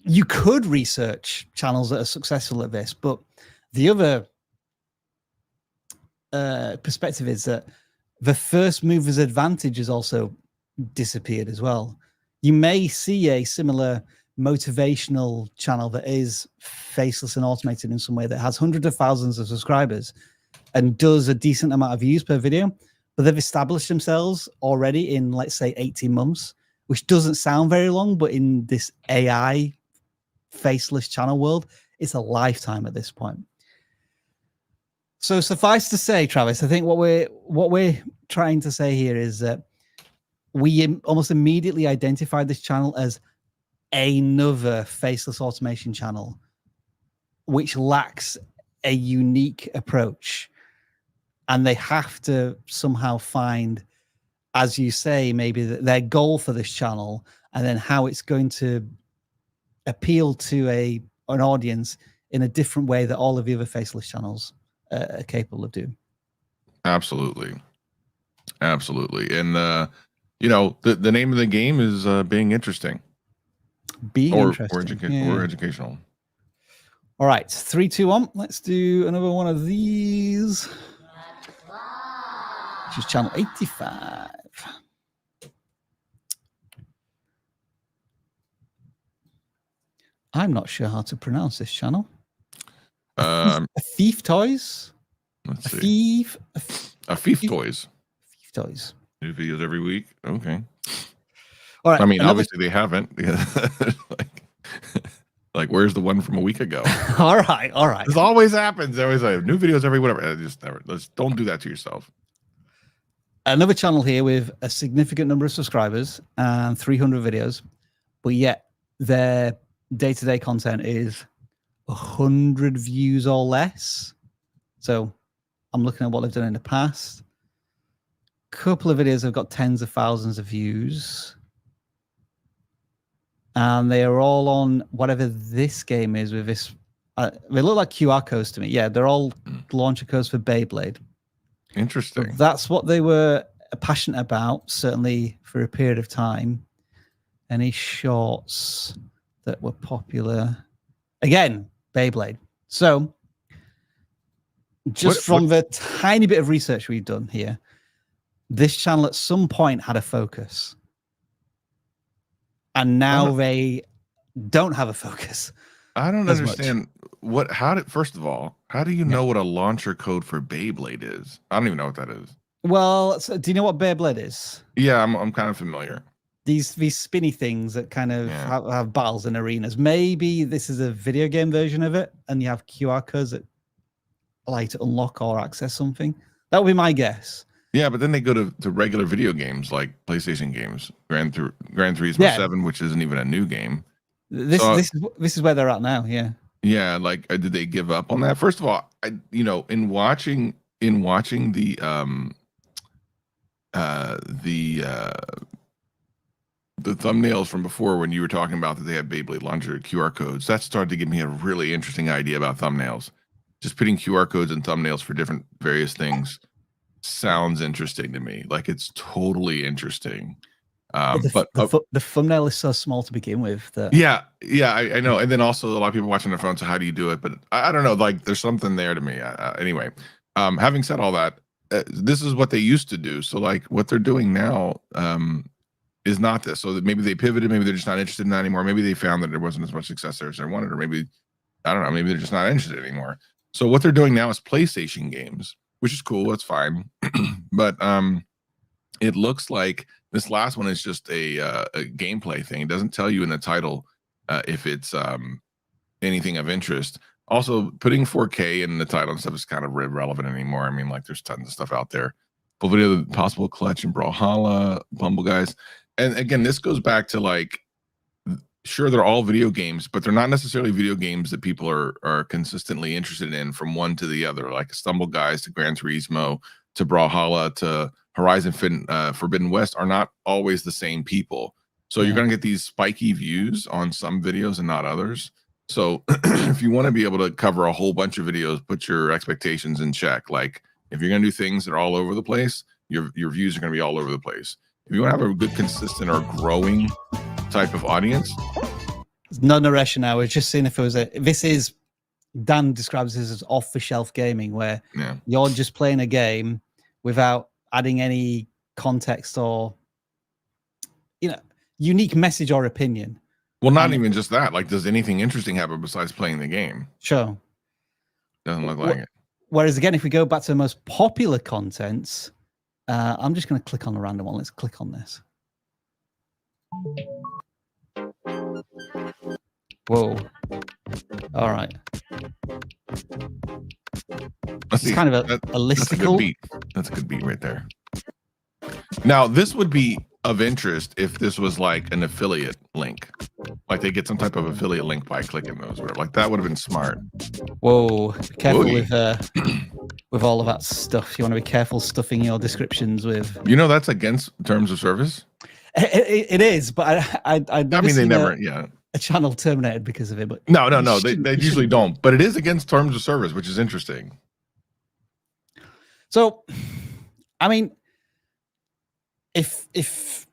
you could research channels that are successful at this, but the other perspective is that the first mover's advantage has also disappeared as well. You may see a similar motivational channel that is faceless and automated in some way, that has hundreds of thousands of subscribers and does a decent amount of views per video, but they've established themselves already in, let's say, 18 months, which doesn't sound very long, but in this AI faceless channel world, it's a lifetime at this point. So suffice to say, Travis, I think what we're trying to say here is that we almost immediately identified this channel as another faceless automation channel, which lacks a unique approach. And they have to somehow find, as you say, maybe their goal for this channel, and then how it's going to appeal to an audience in a different way that all of the other faceless channels are capable of doing. Absolutely. Absolutely. And, you know, the name of the game is being interesting. Being interesting. Or educational. All right. 3, 2, 1. Let's do another one of these. Which is channel 85. I'm not sure how to pronounce this channel. Afeef Toys. Let's see. Afeef Toys. Afeef Toys. New videos every week. Okay. All right. I mean, obviously they haven't. like, where's the one from a week ago? All right. All right. This always happens. They always like new videos every whatever. Let's don't do that to yourself. Another channel here with a significant number of subscribers and 300 videos, but yet their day-to-day content is 100 views or less. So I'm looking at what they've done in the past. Couple of videos have got tens of thousands of views, and they are all on whatever this game is with this. They look like QR codes to me. Yeah, they're all launcher codes for Beyblade. Interesting. So that's what they were passionate about, certainly for a period of time. Any shorts that were popular? Again, Beyblade. So just from the tiny bit of research we've done here, this channel at some point had a focus, and now they don't have a focus. I don't understand first of all, how do you know what a launcher code for Beyblade is? I don't even know what that is. Well, so do you know what Beyblade is? Yeah, I'm kind of familiar. These spinny things that kind of have battles in arenas. Maybe this is a video game version of it, and you have QR codes that allow you to unlock or access something. That would be my guess. Yeah, but then they go to regular video games like PlayStation games, Gran Turismo 7, which isn't even a new game. This is where they're at now. Yeah. Yeah, like did they give up on that? First of all, in watching the the thumbnails from before when you were talking about that they had Beyblade launcher QR codes, that started to give me a really interesting idea about thumbnails. Just putting QR codes and thumbnails for different various things sounds interesting to me. Like it's totally interesting. The thumbnail is so small to begin with that I know. And then also a lot of people watching their phones, so how do you do it? But I don't know, like there's something there to me. Anyway, having said all that, this is what they used to do. So like what they're doing now is not this. So that maybe they pivoted, maybe they're just not interested in that anymore. Maybe they found that there wasn't as much success there as they wanted, or maybe, I don't know, maybe they're just not interested anymore. So what they're doing now is PlayStation games, which is cool. That's fine. But it looks like this last one is just a gameplay thing. It doesn't tell you in the title if it's anything of interest. Also, putting 4K in the title and stuff is kind of irrelevant anymore. I mean, like there's tons of stuff out there. Full video of the possible clutch and Brawlhalla, Bumble Guys. And again, this goes back to like, sure, they're all video games, but they're not necessarily video games that people are consistently interested in from one to the other, like Stumble Guys to Gran Turismo to Brawlhalla to Horizon Forbidden West are not always the same people. So you're going to get these spiky views on some videos and not others. So if you want to be able to cover a whole bunch of videos, put your expectations in check. Like if you're going to do things that are all over the place, your views are going to be all over the place. If you want to have a good, consistent or growing type of audience. There's no narration now. We're just seeing if it was this is, Dan describes this as off the shelf gaming, where you're just playing a game without adding any context or, unique message or opinion. Well, not even just that. Like, does anything interesting happen besides playing the game? Sure. Doesn't look like it. Whereas again, if we go back to the most popular contents, I'm just going to click on a random one. Let's click on this. Whoa. All right. It's kind of a listicle. That's a good beat. That's a good beat right there. Now, this would be of interest if this was like an affiliate link. Like they get some type of affiliate link by clicking those. Like that would have been smart. Whoa. Be careful with all of that stuff. You want to be careful stuffing your descriptions with... That's against terms of service? It is, but I mean, they never, a channel terminated because of it. But no, they usually don't. But it is against terms of service, which is interesting. So, I mean, if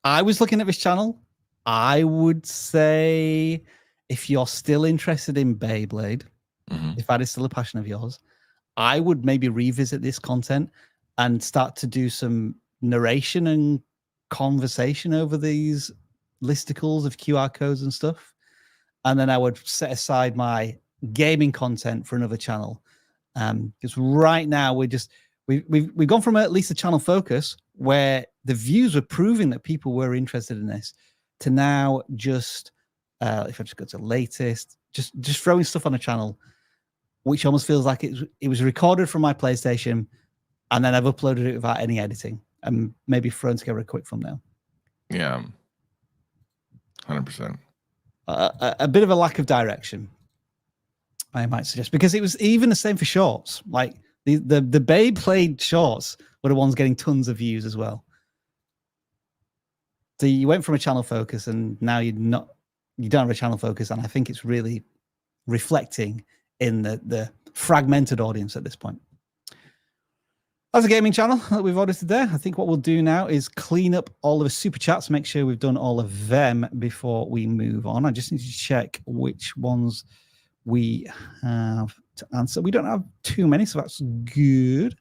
I was looking at this channel, I would say if you're still interested in Beyblade, if that is still a passion of yours, I would maybe revisit this content and start to do some narration and conversation over these listicles of QR codes and stuff. And then I would set aside my gaming content for another channel. Because right now we've gone from at least a channel focus where the views were proving that people were interested in this to now just if I just go to latest, just throwing stuff on a channel, which almost feels like it was recorded from my PlayStation and then I've uploaded it without any editing and maybe thrown together a quick thumbnail. Yeah. 100%. A bit of a lack of direction, I might suggest, because it was even the same for shorts. Like the Beyblade shorts were the ones getting tons of views as well. So you went from a channel focus and now you don't have a channel focus, and I think it's really reflecting in the fragmented audience at this point. As a gaming channel that we've audited there, I think what we'll do now is clean up all of the super chats, make sure we've done all of them before we move on. I just need to check which ones we have to answer. We don't have too many, so that's good.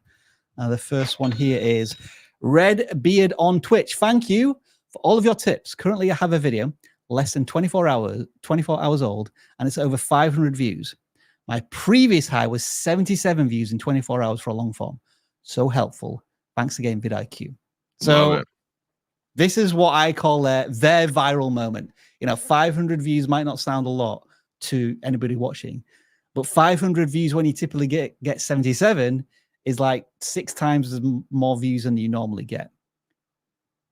The first one here is Red Beard on Twitch. Thank you for all of your tips. Currently, I have a video less than 24 hours old, and it's over 500 views. My previous high was 77 views in 24 hours for a long form. So helpful. Thanks again, vidIQ. So this is what I call their viral moment. 500 views might not sound a lot to anybody watching, but 500 views when you typically get 77 is like 6 times more views than you normally get.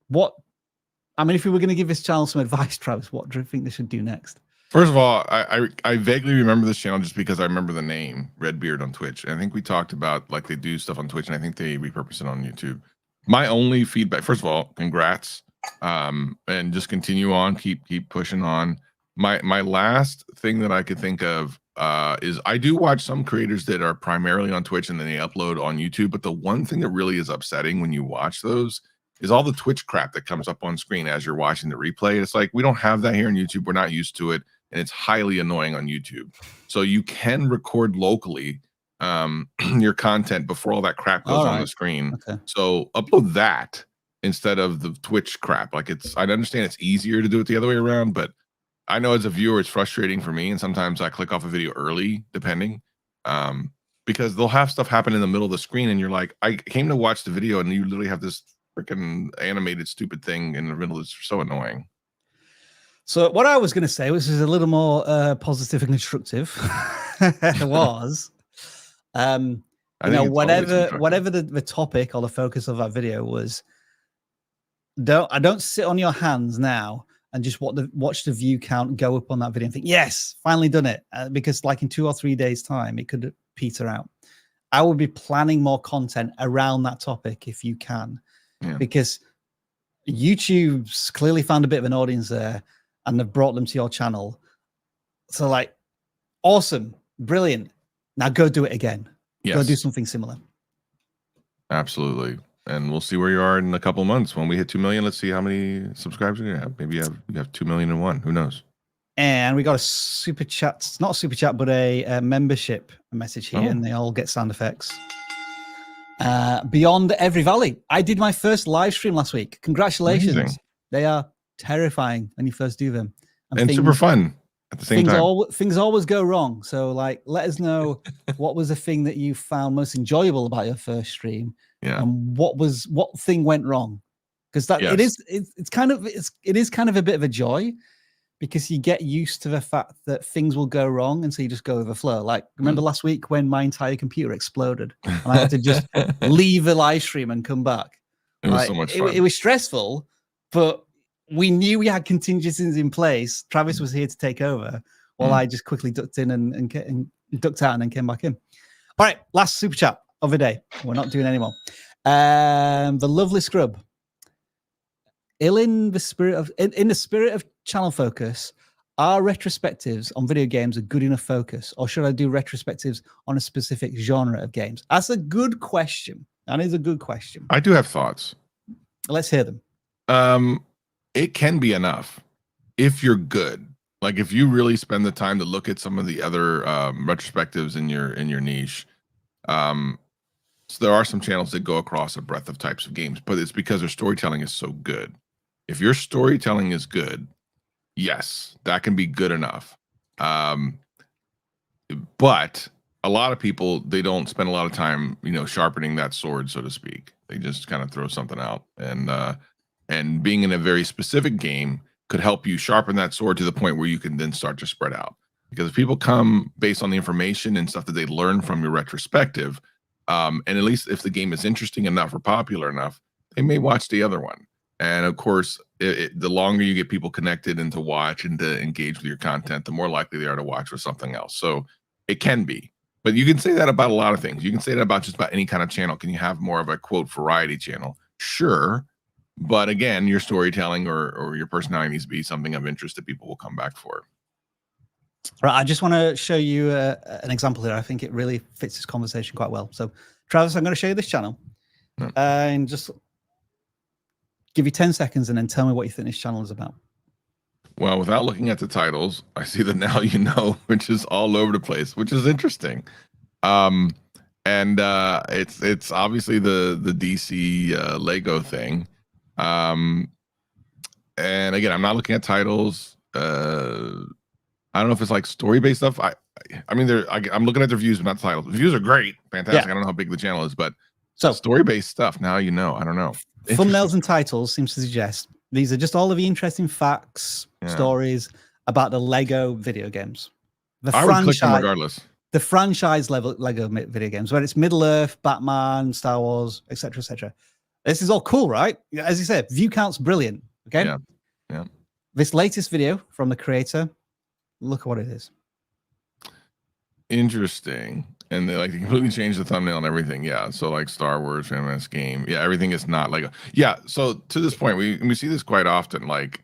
If we were going to give this channel some advice, Travis, what do you think they should do next? First of all, I vaguely remember this channel just because I remember the name Redbeard on Twitch. And I think we talked about like they do stuff on Twitch, and I think they repurpose it on YouTube. My only feedback, first of all, congrats and just continue on, keep pushing on. My last thing that I could think of is I do watch some creators that are primarily on Twitch and then they upload on YouTube. But the one thing that really is upsetting when you watch those is all the Twitch crap that comes up on screen as you're watching the replay. It's like, we don't have that here on YouTube. We're not used to it. And it's highly annoying on YouTube. So you can record locally your content before all that crap goes on the screen. Okay. So upload that instead of the Twitch crap. Like, I understand it's easier to do it the other way around, but I know as a viewer, it's frustrating for me. And sometimes I click off a video early, depending, because they'll have stuff happen in the middle of the screen. And you're like, I came to watch the video and you literally have this freaking animated stupid thing in the middle. It's so annoying. So what I was going to say, which is a little more positive and constructive, was, whatever the topic or the focus of that video was, I don't sit on your hands now and just watch the view count go up on that video and think, yes, finally done it. Because like in 2 or 3 days time, it could peter out. I would be planning more content around that topic if you can, because YouTube's clearly found a bit of an audience there and they've brought them to your channel. So like, awesome, brilliant. Now go do it again. Yes. Go do something similar. Absolutely. And we'll see where you are in a couple of months. When we hit 2 million, let's see how many subscribers you're gonna have. Maybe you have 2 million and one. Who knows? And we got a super chat. It's not a super chat, but a membership message here, and they all get sound effects. Beyond Every Valley. I did my first live stream last week. Congratulations. Amazing. They are terrifying when you first do them. And super fun at the same time. Things always go wrong. So like, let us know what was the thing that you found most enjoyable about your first stream. Yeah. And what thing went wrong? Because that it is kind of a bit of a joy, because you get used to the fact that things will go wrong, and so you just go with the flow. Like, remember last week when my entire computer exploded and I had to just leave the live stream and come back. It was so much fun. It was stressful, but we knew we had contingencies in place. Travis was here to take over, while I just quickly ducked in and ducked out and then came back in. All right, last super chat of the day. We're not doing any more. The lovely Scrub. In the spirit of channel focus, are retrospectives on video games a good enough focus, or should I do retrospectives on a specific genre of games? That's a good question. That is a good question. I do have thoughts. Let's hear them. It can be enough if you're good. Like, if you really spend the time to look at some of the other retrospectives in your niche. So there are some channels that go across a breadth of types of games, but it's because their storytelling is so good. If your storytelling is good, yes, that can be good enough. But a lot of people, they don't spend a lot of time, sharpening that sword, so to speak. They just kind of throw something out, and being in a very specific game could help you sharpen that sword to the point where you can then start to spread out. Because if people come based on the information and stuff that they learn from your retrospective, and at least if the game is interesting enough or popular enough, they may watch the other one. And of course, the longer you get people connected and to watch and to engage with your content, the more likely they are to watch with something else. So it can be, but you can say that about a lot of things. You can say that about just about any kind of channel. Can you have more of a quote variety channel? Sure. But again, your storytelling or your personality needs to be something of interest that people will come back for. Right, I just want to show you an example here. I think it really fits this conversation quite well. So, Travis, I'm going to show you this channel and just give you 10 seconds and then tell me what you think this channel is about. Well, without looking at the titles, I see the Now You Know, which is all over the place, which is interesting. And it's obviously the DC Lego thing. And again, I'm not looking at titles. I don't know if it's like story-based stuff. I mean, I'm looking at their views, but not the titles. The views are great, fantastic. Yeah. I don't know how big the channel is, but story-based stuff. Now you know. I don't know. Thumbnails and titles seems to suggest these are just all of the interesting facts, stories about the Lego video games. I would click them regardless. The franchise level Lego video games, whether it's Middle Earth, Batman, Star Wars, etc., etc. This is all cool, right? As you said, view count's brilliant. Okay. Yeah. This latest video from the creator. Look at what it is. Interesting. and they completely changed the thumbnail and everything. Yeah, so like Star Wars, famous game. Yeah, everything is not like yeah. So to this point, we see this quite often. Like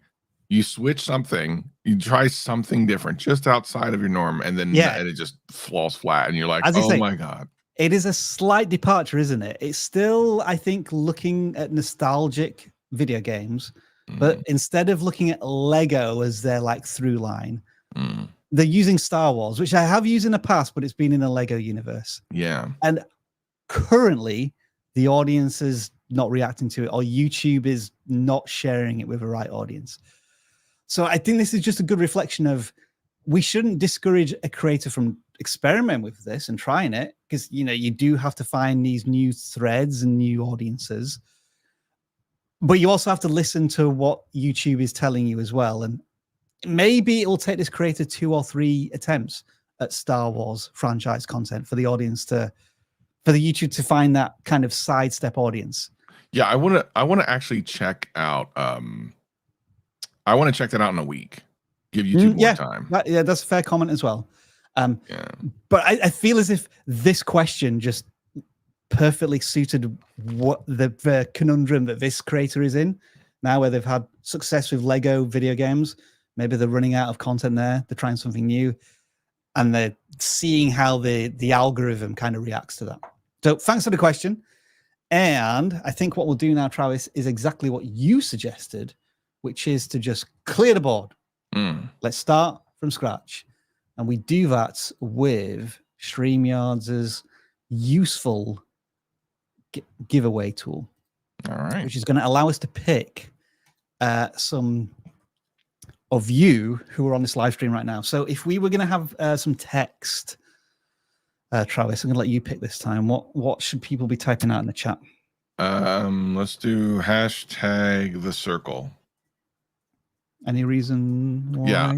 you switch something, you try something different just outside of your norm, and then and it just falls flat, and you're like, oh my god. It is a slight departure, isn't it? It's still, I think, looking at nostalgic video games, but instead of looking at Lego as their like through line. They're using Star Wars, which I have used in the past, but it's been in a Lego universe. Yeah. And currently, the audience is not reacting to it, or YouTube is not sharing it with the right audience. So I think this is just a good reflection of we shouldn't discourage a creator from experimenting with this and trying it, because you do have to find these new threads and new audiences. But you also have to listen to what YouTube is telling you as well. And maybe it will take this creator 2 or 3 attempts at Star Wars franchise content for the audience for the YouTube to find that kind of sidestep audience. Yeah, I want to actually check out. I want to check that out in a week. Give YouTube more time. That's a fair comment as well. But I feel as if this question just perfectly suited what the conundrum that this creator is in now, where they've had success with Lego video games. Maybe they're running out of content there. They're trying something new, and they're seeing how the algorithm kind of reacts to that. So thanks for the question. And I think what we'll do now, Travis, is exactly what you suggested, which is to just clear the board. Let's start from scratch. And we do that with StreamYard's useful giveaway tool. All right. Which is going to allow us to pick some of you who are on this live stream right now. So if we were going to have some text, Travis, I'm going to let you pick this time. What should people be typing out in the chat? Let's do #TheCircle. Any reason why? Yeah,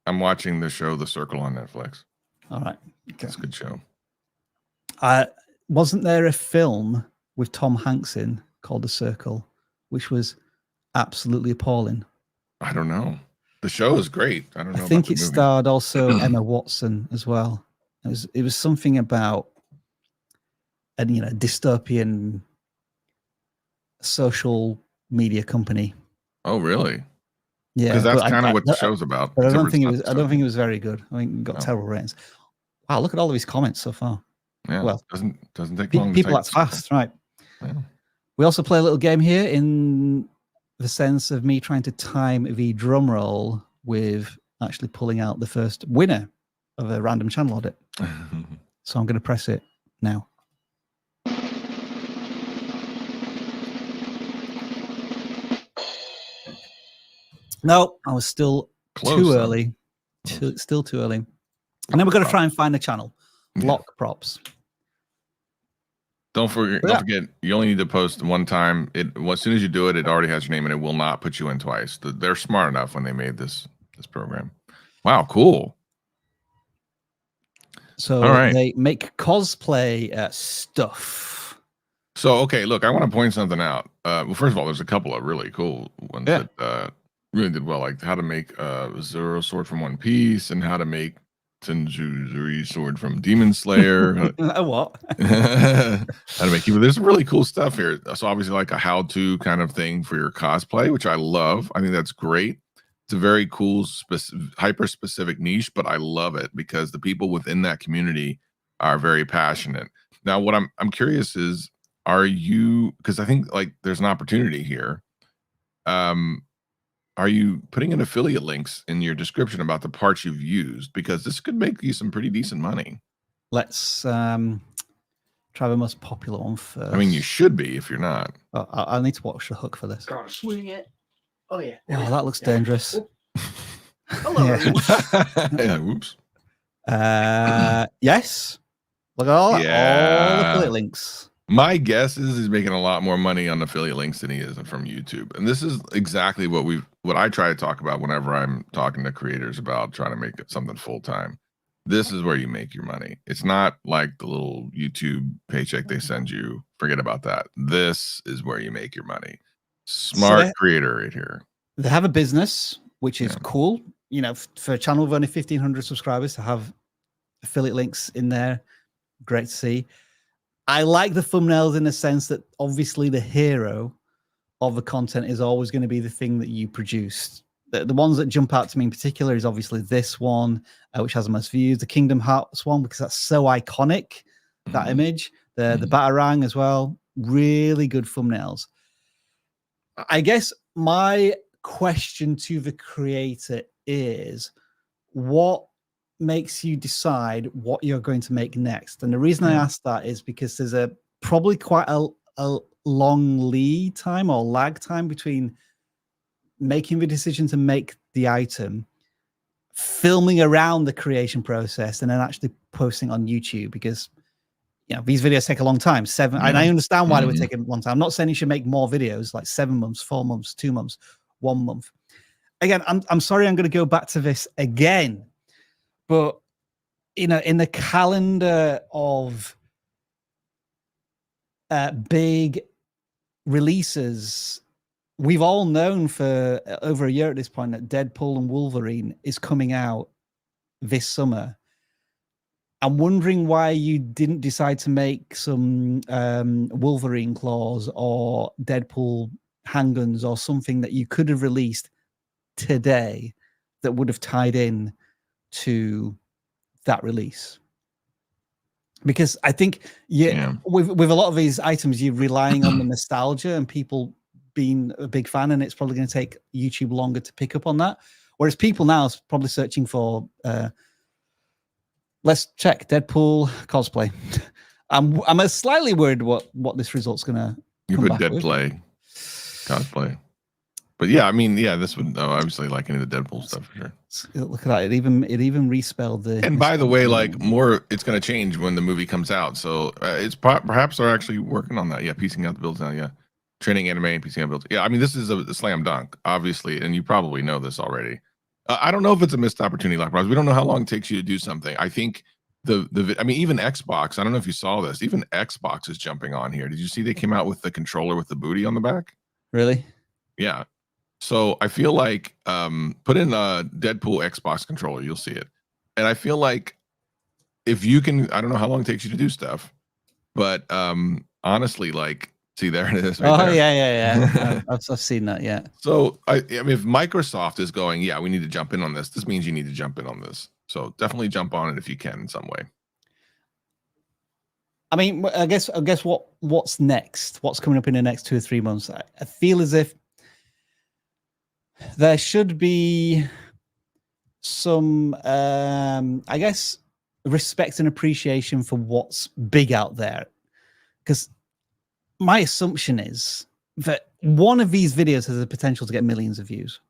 I'm watching the show The Circle on Netflix. All right. Okay. It's a good show. Wasn't there a film with Tom Hanks in called The Circle, which was absolutely appalling? I don't know. The show is great. I don't know. I think it starred also Emma Watson as well. It was something about a dystopian social media company. Oh, really? Yeah, because that's kind of what the show's about. But I don't think it was very good. I think it got terrible ratings. Wow, look at all of his comments so far. Yeah, well, doesn't take long. People that's fast, right? Yeah. We also play a little game here in the sense of me trying to time the drum roll with actually pulling out the first winner of a random channel audit. So I'm going to press it now. No, I was still too early. Still too early. And then we're going to try and find the channel. Block props. Don't forget, you only need to post one time. As soon as you do it, it already has your name and it will not put you in twice. They're smart enough when they made this program. Wow, cool. So they make cosplay stuff. So, okay, look, I want to point something out. Well, first of all, there's a couple of really cool ones that really did well, like how to make a Zoro sword from One Piece and how to make Tenjuzuri sword from Demon Slayer. What? How to make people. There's some really cool stuff here. So obviously like a how-to kind of thing for your cosplay, which I love. I think that's great. It's a very cool, hyper-specific niche, but I love it because the people within that community are very passionate. Now, what I'm curious is, are you, because I think like there's an opportunity here. Are you putting in affiliate links in your description about the parts you've used? Because this could make you some pretty decent money. Let's try the most popular one first. I mean, you should be if you're not. Oh, I need to watch the hook for this. Gotta swing it. Oh, yeah. Oh, that looks dangerous. Hello. Yeah, whoops. Yes. Look at all that. All the affiliate links. My guess is he's making a lot more money on affiliate links than he is from YouTube. And this is exactly what I try to talk about whenever I'm talking to creators about trying to make it something full time. This is where you make your money. It's not like the little YouTube paycheck they send you. Forget about that. This is where you make your money. Smart creator right here. They have a business, which is cool. You know, for a channel with only 1,500 subscribers to have affiliate links in there Great to see. I like the thumbnails in the sense that obviously the hero of the content is always going to be the thing that you produced. The ones that jump out to me in particular is obviously this one, which has the most views, the Kingdom Hearts one, because that's so iconic, that image, the Batarang as well, really good thumbnails. I guess my question to the creator is, what makes you decide what you're going to make next? And the reason I ask that is because there's probably quite a long lead time or lag time between making the decision to make the item, filming around the creation process, and then actually posting on YouTube, because these videos take a long time. And I understand why they would take a long time. I'm not saying you should make more videos, like 7 months, 4 months, 2 months, 1 month. Again, I'm sorry, I'm going to go back to this again, but in the calendar of big releases, we've all known for over a year at this point that Deadpool and Wolverine is coming out this summer. I'm wondering why you didn't decide to make some Wolverine claws or Deadpool handguns or something that you could have released today that would have tied in to that release. Because I think with a lot of these items, you're relying on the nostalgia and people being a big fan, and it's probably going to take YouTube longer to pick up on that. Whereas people now is probably searching for let's check Deadpool cosplay. I'm slightly worried what this result's gonna. You put Deadplay cosplay, but yeah, I mean, this would obviously like any of the Deadpool stuff for sure. Look at that! It even respelled the. And by the way, like it's gonna change when the movie comes out, so it's perhaps they're actually working on that. Yeah, piecing out the builds now. Yeah, training anime and piecing out builds. Yeah, I mean, this is a slam dunk, obviously, and you probably know this already. I don't know if it's a missed opportunity, like we don't know how long it takes you to do something. I think I mean, even Xbox, I don't know if you saw this, even Xbox is jumping on here. Did you see they came out with the controller with the booty on the back? Really? Yeah. So I feel like put in a Deadpool Xbox controller, you'll see it. And I feel like if you can, I don't know how long it takes you to do stuff, but honestly, like, see, there it is. Right there. Yeah. I've seen that. Yeah. So I mean, if Microsoft is going, we need to jump in on this. This means you need to jump in on this. So definitely jump on it if you can in some way. I mean, I guess what's next? What's coming up in the next 2 or 3 months? I feel as if there should be some, I guess, respect and appreciation for what's big out there. Because my assumption is that one of these videos has the potential to get millions of views.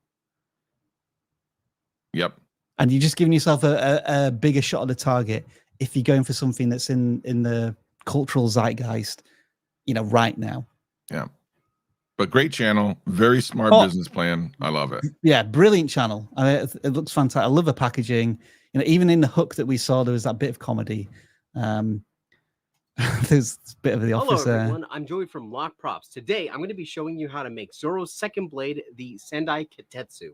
Yep. And you're just giving yourself a bigger shot at the target if you're going for something that's in the cultural zeitgeist, right now. Yeah. But great channel, very smart business plan. I love it. Yeah, brilliant channel. I mean, it looks fantastic. I love the packaging. Even in the hook that we saw, there was that bit of comedy. There's a bit of the office there. Hello, everyone. I'm Joey from Lock Props. Today, I'm going to be showing you how to make Zoro's second blade, the Sendai Kitetsu.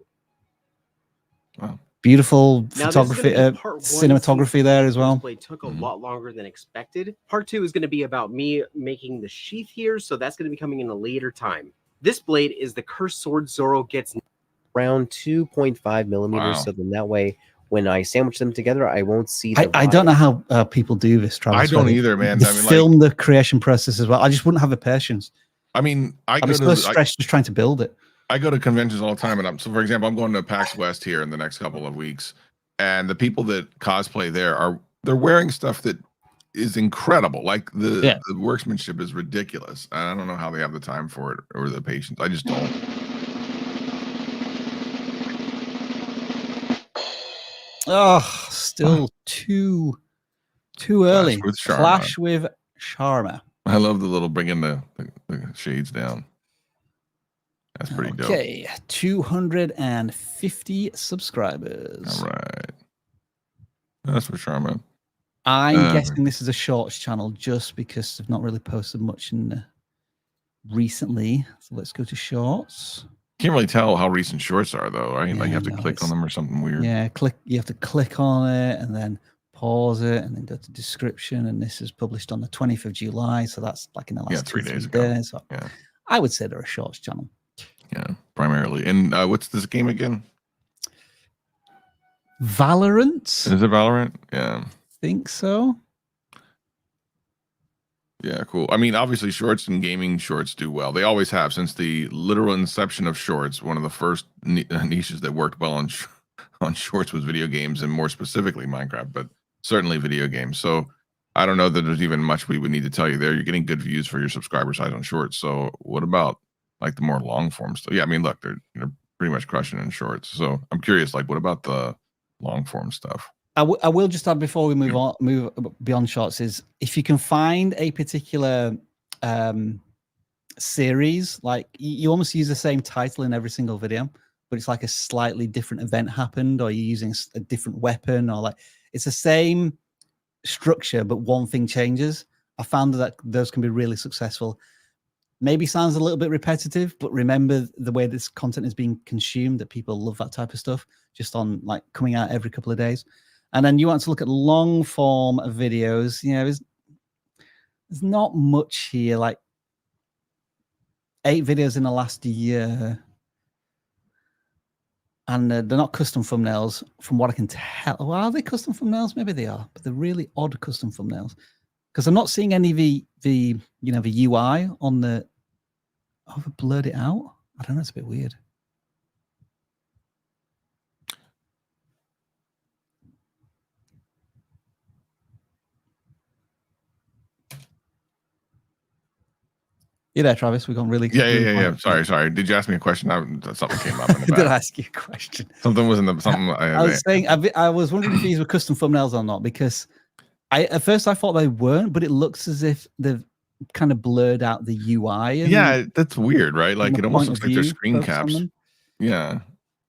Wow. Beautiful photography, cinematography there as well. This blade took a lot longer than expected. Part 2 is going to be about me making the sheath here, so that's going to be coming in a later time. This blade is the cursed sword Zoro gets around 2.5 millimeters, so then that way, when I sandwich them together, I won't see the I don't know how people do this, Travis. I don't either, man. I mean, film the creation process as well. I just wouldn't have the patience. I mean, I'm so stressed just trying to build it. I go to conventions all the time, and so for example, I'm going to PAX West here in the next couple of weeks, and the people that cosplay there they're wearing stuff that is incredible. Like the workmanship is ridiculous. I don't know how they have the time for it or the patience. I just don't. Oh, still too early. Clash with Sharma. I love the little bringing the shades down. That's pretty dope. Okay, 250 subscribers. All right. That's for Sharma. I'm guessing this is a shorts channel just because they've not really posted much recently. So let's go to shorts. Can't really tell how recent shorts are though, right? Like you have to click on them or something weird. Yeah, you have to click on it and then pause it and then go to description. And this is published on the 20th of July. So that's like in the last 3 3 days ago. days. So Yeah. I would say they're a shorts channel. Yeah, primarily. And what's this game again? Valorant? Is it Valorant? Yeah. Think so. Yeah, cool. I mean, obviously, shorts and gaming shorts do well. They always have since the literal inception of shorts. One of the first niches that worked well on on shorts was video games, and more specifically Minecraft, but certainly video games. So I don't know that there's even much we would need to tell you there. You're getting good views for your subscriber size on shorts. So what about like the more long form stuff? Yeah, I mean, look, they're pretty much crushing in shorts. So I'm curious, like, what about the long form stuff? I will just add before we move beyond shorts is if you can find a particular series, like you almost use the same title in every single video, but it's like a slightly different event happened, or you're using a different weapon, or like it's the same structure, but one thing changes. I found that those can be really successful. Maybe sounds a little bit repetitive, but remember the way this content is being consumed, that people love that type of stuff just on like coming out every couple of days. And then you want to look at long form videos. You know, there's not much here, like 8 videos in the last year. And they're not custom thumbnails from what I can tell. Well, are they custom thumbnails? Maybe they are, but they're really odd custom thumbnails. Because I'm not seeing any of the UI on the... Oh, I've blurred it out? I don't know, it's a bit weird. You there, Travis? We got really... Yeah. Sorry. Did you ask me a question? Something came up in the back. Did I ask you a question? Something was in the... Something, I was saying, I was wondering if these were custom thumbnails or not, because at first I thought they weren't, but it looks as if they've kind of blurred out the UI. Yeah, that's weird, right? Like it almost looks like they're screen caps. Them. Yeah,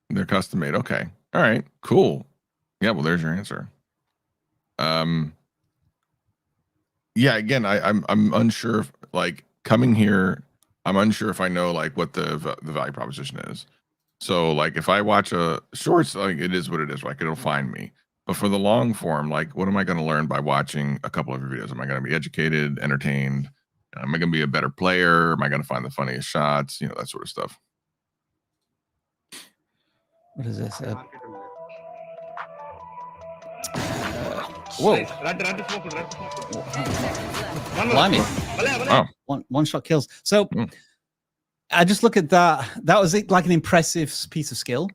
they're custom made. Okay, all right, cool. Yeah, well, there's your answer. Yeah, again, I'm unsure if, like, coming here, I'm unsure if I know like what the value proposition is. So like if I watch a shorts, like it is what it is, like it'll find me. But for the long form, like what am I going to learn by watching a couple of your videos? Am I going to be educated, entertained? Am I going to be a better player? Am I going to find the funniest shots? You know, that sort of stuff. What is this? Whoa. Blimey. Oh. One shot kills. So I just look at that. That was like an impressive piece of skill.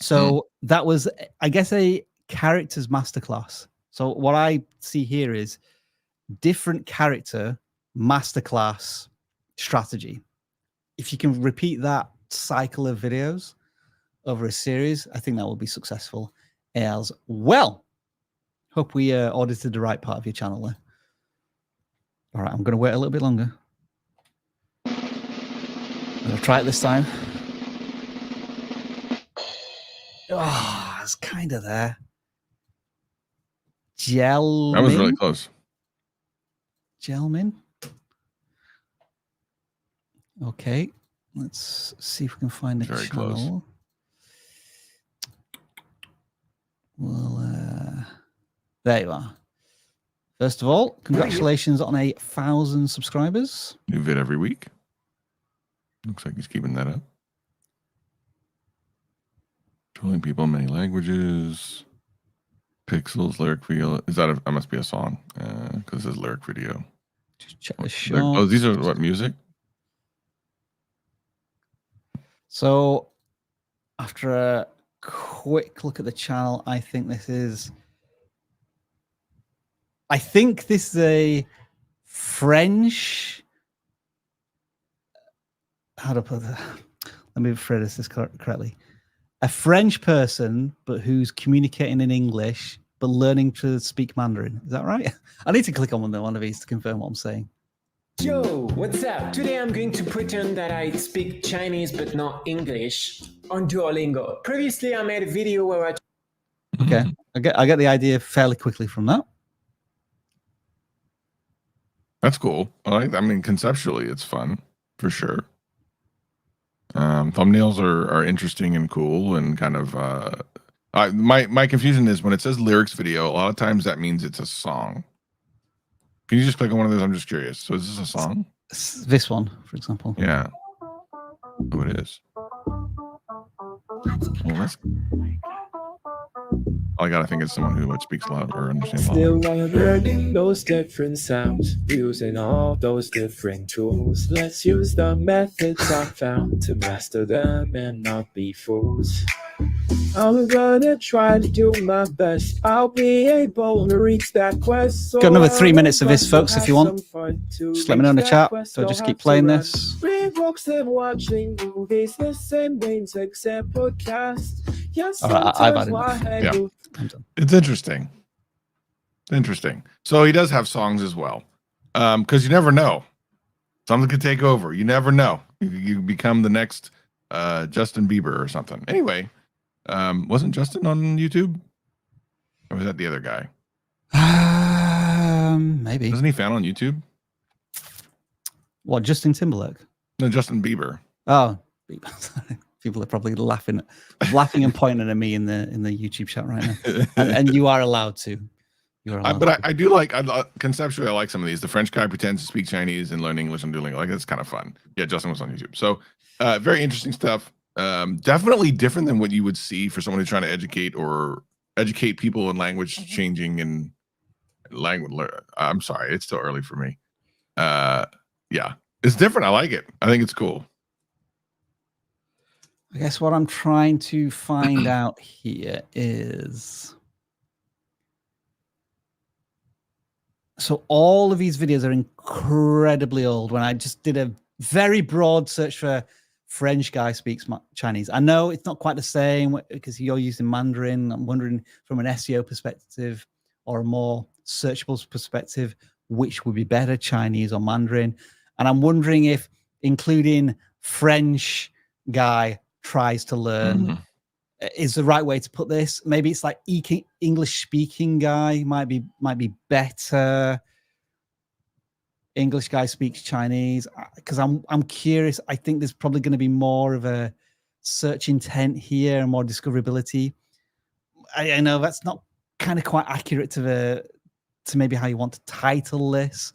So that was, I guess, a character's masterclass. So what I see here is different character masterclass strategy. If you can repeat that cycle of videos over a series, I think that will be successful as well. Hope we audited the right part of your channel there. All right, I'm going to wait a little bit longer. I'll try it this time. Oh, it's kind of there. JEELMIN. That was really close. JEELMIN. Okay, let's see if we can find the Very channel. close. Well, there you are. First of all, congratulations on 1,000 subscribers. New vid every week. Looks like he's keeping that up. Trolling people in many languages. Pixels, lyric video. Is that that must be a song? Because it's lyric video. Just check the show. Oh, these are what, music? So after a quick look at the channel, I think this is a French. How to put that? Let me phrase this correctly. A French person, but who's communicating in English, but learning to speak Mandarin. Is that right? I need to click on one of these to confirm what I'm saying. Yo, what's up? Today I'm going to pretend that I speak Chinese but not English on Duolingo. Previously I made a video where I... Okay, I get the idea fairly quickly from that. That's cool. I mean, conceptually, it's fun for sure. Thumbnails are interesting and cool and kind of My confusion is when it says lyrics video, a lot of times that means it's a song. Can you just click on one of those? I'm just curious. So is this a song? This one, for example. Yeah. Oh, it is. Well, that's... I gotta think it's someone who speaks loud or understands loud. Still I'm learning those different sounds, using all those different tools. Let's use the methods I found to master them and not be fools. I'm gonna try to do my best. I'll be able to reach that quest. So got another 3 minutes of this, folks, if you want. Just let me know in the chat. So just keep playing this. Read books and watching movies, the same ways except podcast. Yes, all right, I've had enough. Yeah. It's interesting. Interesting. So he does have songs as well. Because you never know. Something could take over. You never know. You become the next Justin Bieber or something. Anyway, wasn't Justin on YouTube? Or was that the other guy? Maybe. Isn't he found on YouTube? What, Justin Timberlake? No, Justin Bieber. Oh, Bieber. People are probably laughing and pointing at me in the YouTube chat right now, and you are allowed to. You are allowed. But I do like conceptually. I like some of these. The French guy pretends to speak Chinese and learn English and Duolingo. Like that's kind of fun. Yeah, Justin was on YouTube. So very interesting stuff. Definitely different than what you would see for someone who's trying to educate people in language changing and language. I'm sorry, it's still early for me. Yeah, it's different. I like it. I think it's cool. I guess what I'm trying to find out here is, so all of these videos are incredibly old. When I just did a very broad search for French guy speaks Chinese. I know it's not quite the same because you're using Mandarin. I'm wondering from an SEO perspective or a more searchable perspective, which would be better, Chinese or Mandarin. And I'm wondering if including French guy tries to learn is the right way to put this. Maybe it's like English speaking guy might be better. English guy speaks Chinese, because I'm curious. I think there's probably going to be more of a search intent here and more discoverability. I know that's not kind of quite accurate to maybe how you want to title this,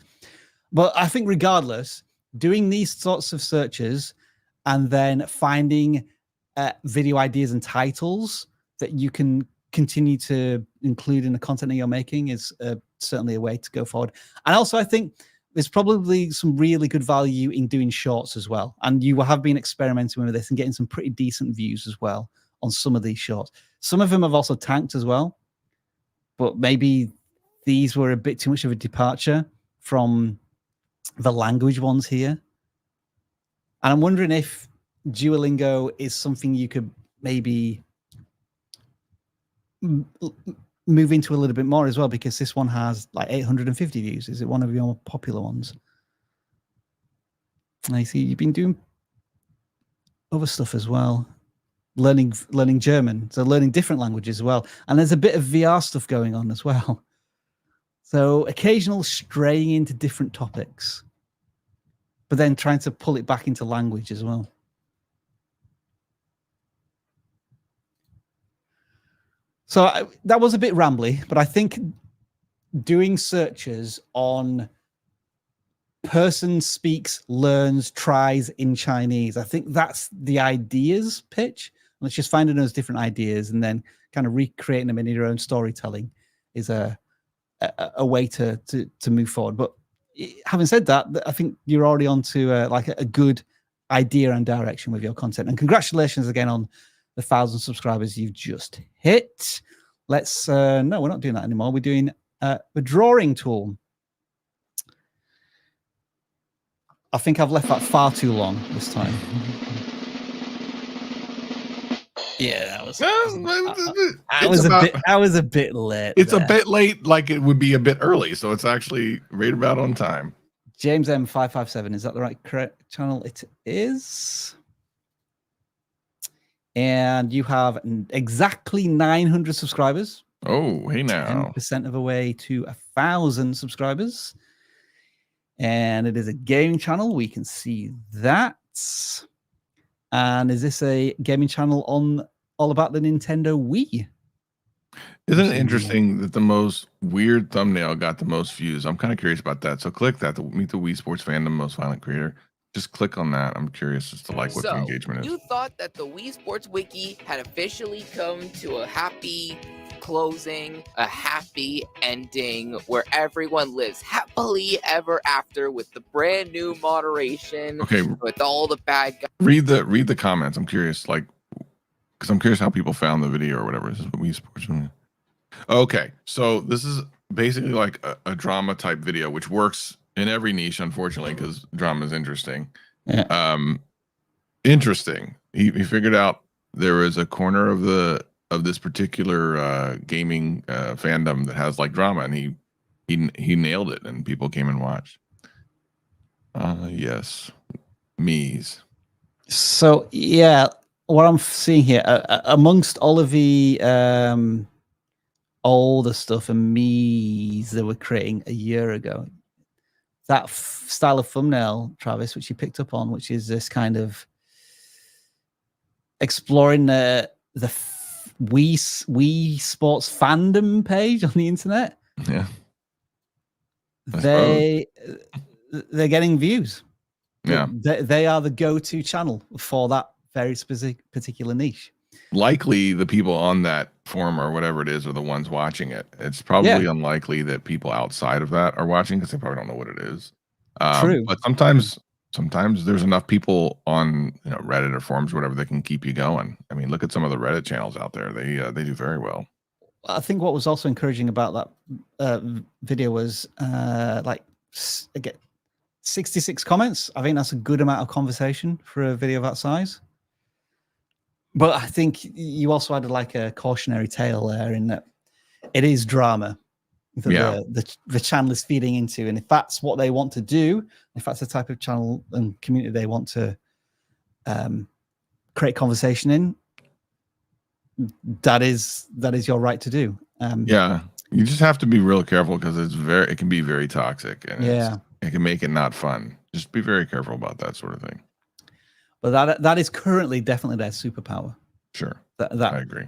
but I think regardless, doing these sorts of searches and then finding video ideas and titles that you can continue to include in the content that you're making is certainly a way to go forward. And also, I think there's probably some really good value in doing shorts as well. And you have been experimenting with this and getting some pretty decent views as well on some of these shorts. Some of them have also tanked as well, but maybe these were a bit too much of a departure from the language ones here. And I'm wondering if Duolingo is something you could maybe move into a little bit more as well, because this one has like 850 views. Is it one of your more popular ones? I see you've been doing other stuff as well, learning German, so learning different languages as well. And there's a bit of VR stuff going on as well. So occasional straying into different topics, but then trying to pull it back into language as well. So that was a bit rambly, but I think doing searches on person speaks, learns, tries in Chinese, I think that's the ideas pitch. Let's just finding those different ideas and then kind of recreating them in your own storytelling is a way to move forward. But having said that, I think you're already on to like a good idea and direction with your content. And congratulations again on the 1,000 subscribers you've just hit. Let's no, we're not doing that anymore. We're doing the drawing tool. I think I've left that far too long this time. Yeah, that was a bit late. It's there. A bit late, like it would be a bit early, so it's actually right about on time. JamesM 557, is that the right correct channel? It is. And you have exactly 900 subscribers. Oh, hey now. 10% of the way to 1,000 subscribers. And it is a gaming channel. We can see that. And is this a gaming channel on all about the Nintendo Wii? Isn't it interesting that the most weird thumbnail got the most views? I'm kind of curious about that. So click that to meet the Wii Sports fandom most violent creator. Just click on that. I'm curious as to like what the engagement is. You thought that the Wii Sports Wiki had officially come to a happy closing, a happy ending where everyone lives happily ever after with the brand new moderation. Okay. With all the bad guys. Read the comments. I'm curious, like, because I'm curious how people found the video or whatever. This is what Wii Sports. Okay, so this is basically like a drama type video, which works in every niche, unfortunately, because drama is interesting. Yeah. Interesting. He figured out there was a corner of this particular gaming fandom that has like drama, and he nailed it, and people came and watched. Yes, me's. So yeah, what I'm seeing here amongst all of the older stuff and me's that were creating a year ago, that style of thumbnail, Travis, which you picked up on, which is this kind of exploring the Wii Sports fandom page on the internet. Yeah, they're getting views. Yeah, they are the go-to channel for that very specific particular niche. Likely the people on that forum or whatever it is are the ones watching it. It's probably unlikely that people outside of that are watching because they probably don't know what it is. True. But sometimes there's enough people on Reddit or forums or whatever that can keep you going. I mean, look at some of the Reddit channels out there. They do very well. I think what was also encouraging about that video was like again 66 comments. I think that's a good amount of conversation for a video of that size. But I think you also added like a cautionary tale there in that it is drama that the channel is feeding into. And if that's what they want to do, if that's the type of channel and community they want to create conversation in, that is your right to do. Yeah, you just have to be real careful because it can be very toxic, and it can make it not fun. Just be very careful about that sort of thing. But that is currently definitely their superpower. Sure, that I agree.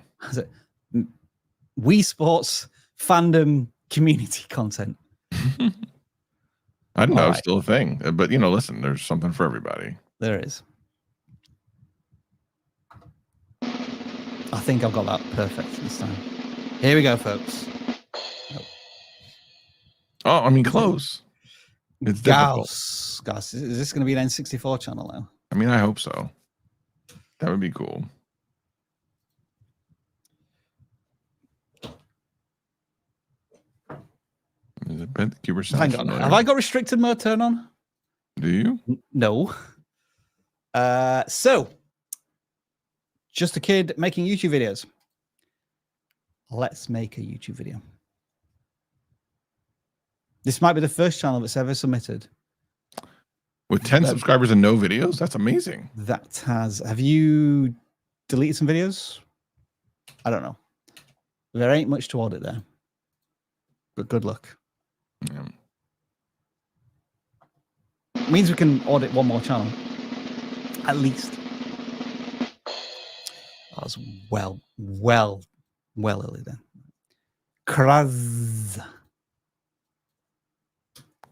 Wii Sports fandom community content. I don't know, it's still a thing. But listen, there's something for everybody. There is. I think I've got that perfect this time. Here we go, folks. Oh, I mean, close. It's difficult. Gus, is this going to be an N64 channel now? I mean, I hope so. That would be cool. Is it Hang on. Have I got restricted mode turn on? Do you? No. So, just a kid making YouTube videos. Let's make a YouTube video. This might be the first channel that's ever submitted. With 10 subscribers and no videos? That's amazing. Have you deleted some videos? I don't know. There ain't much to audit there. But good luck. Yeah. It means we can audit one more channel. At least. That was well early then. Crazzzz.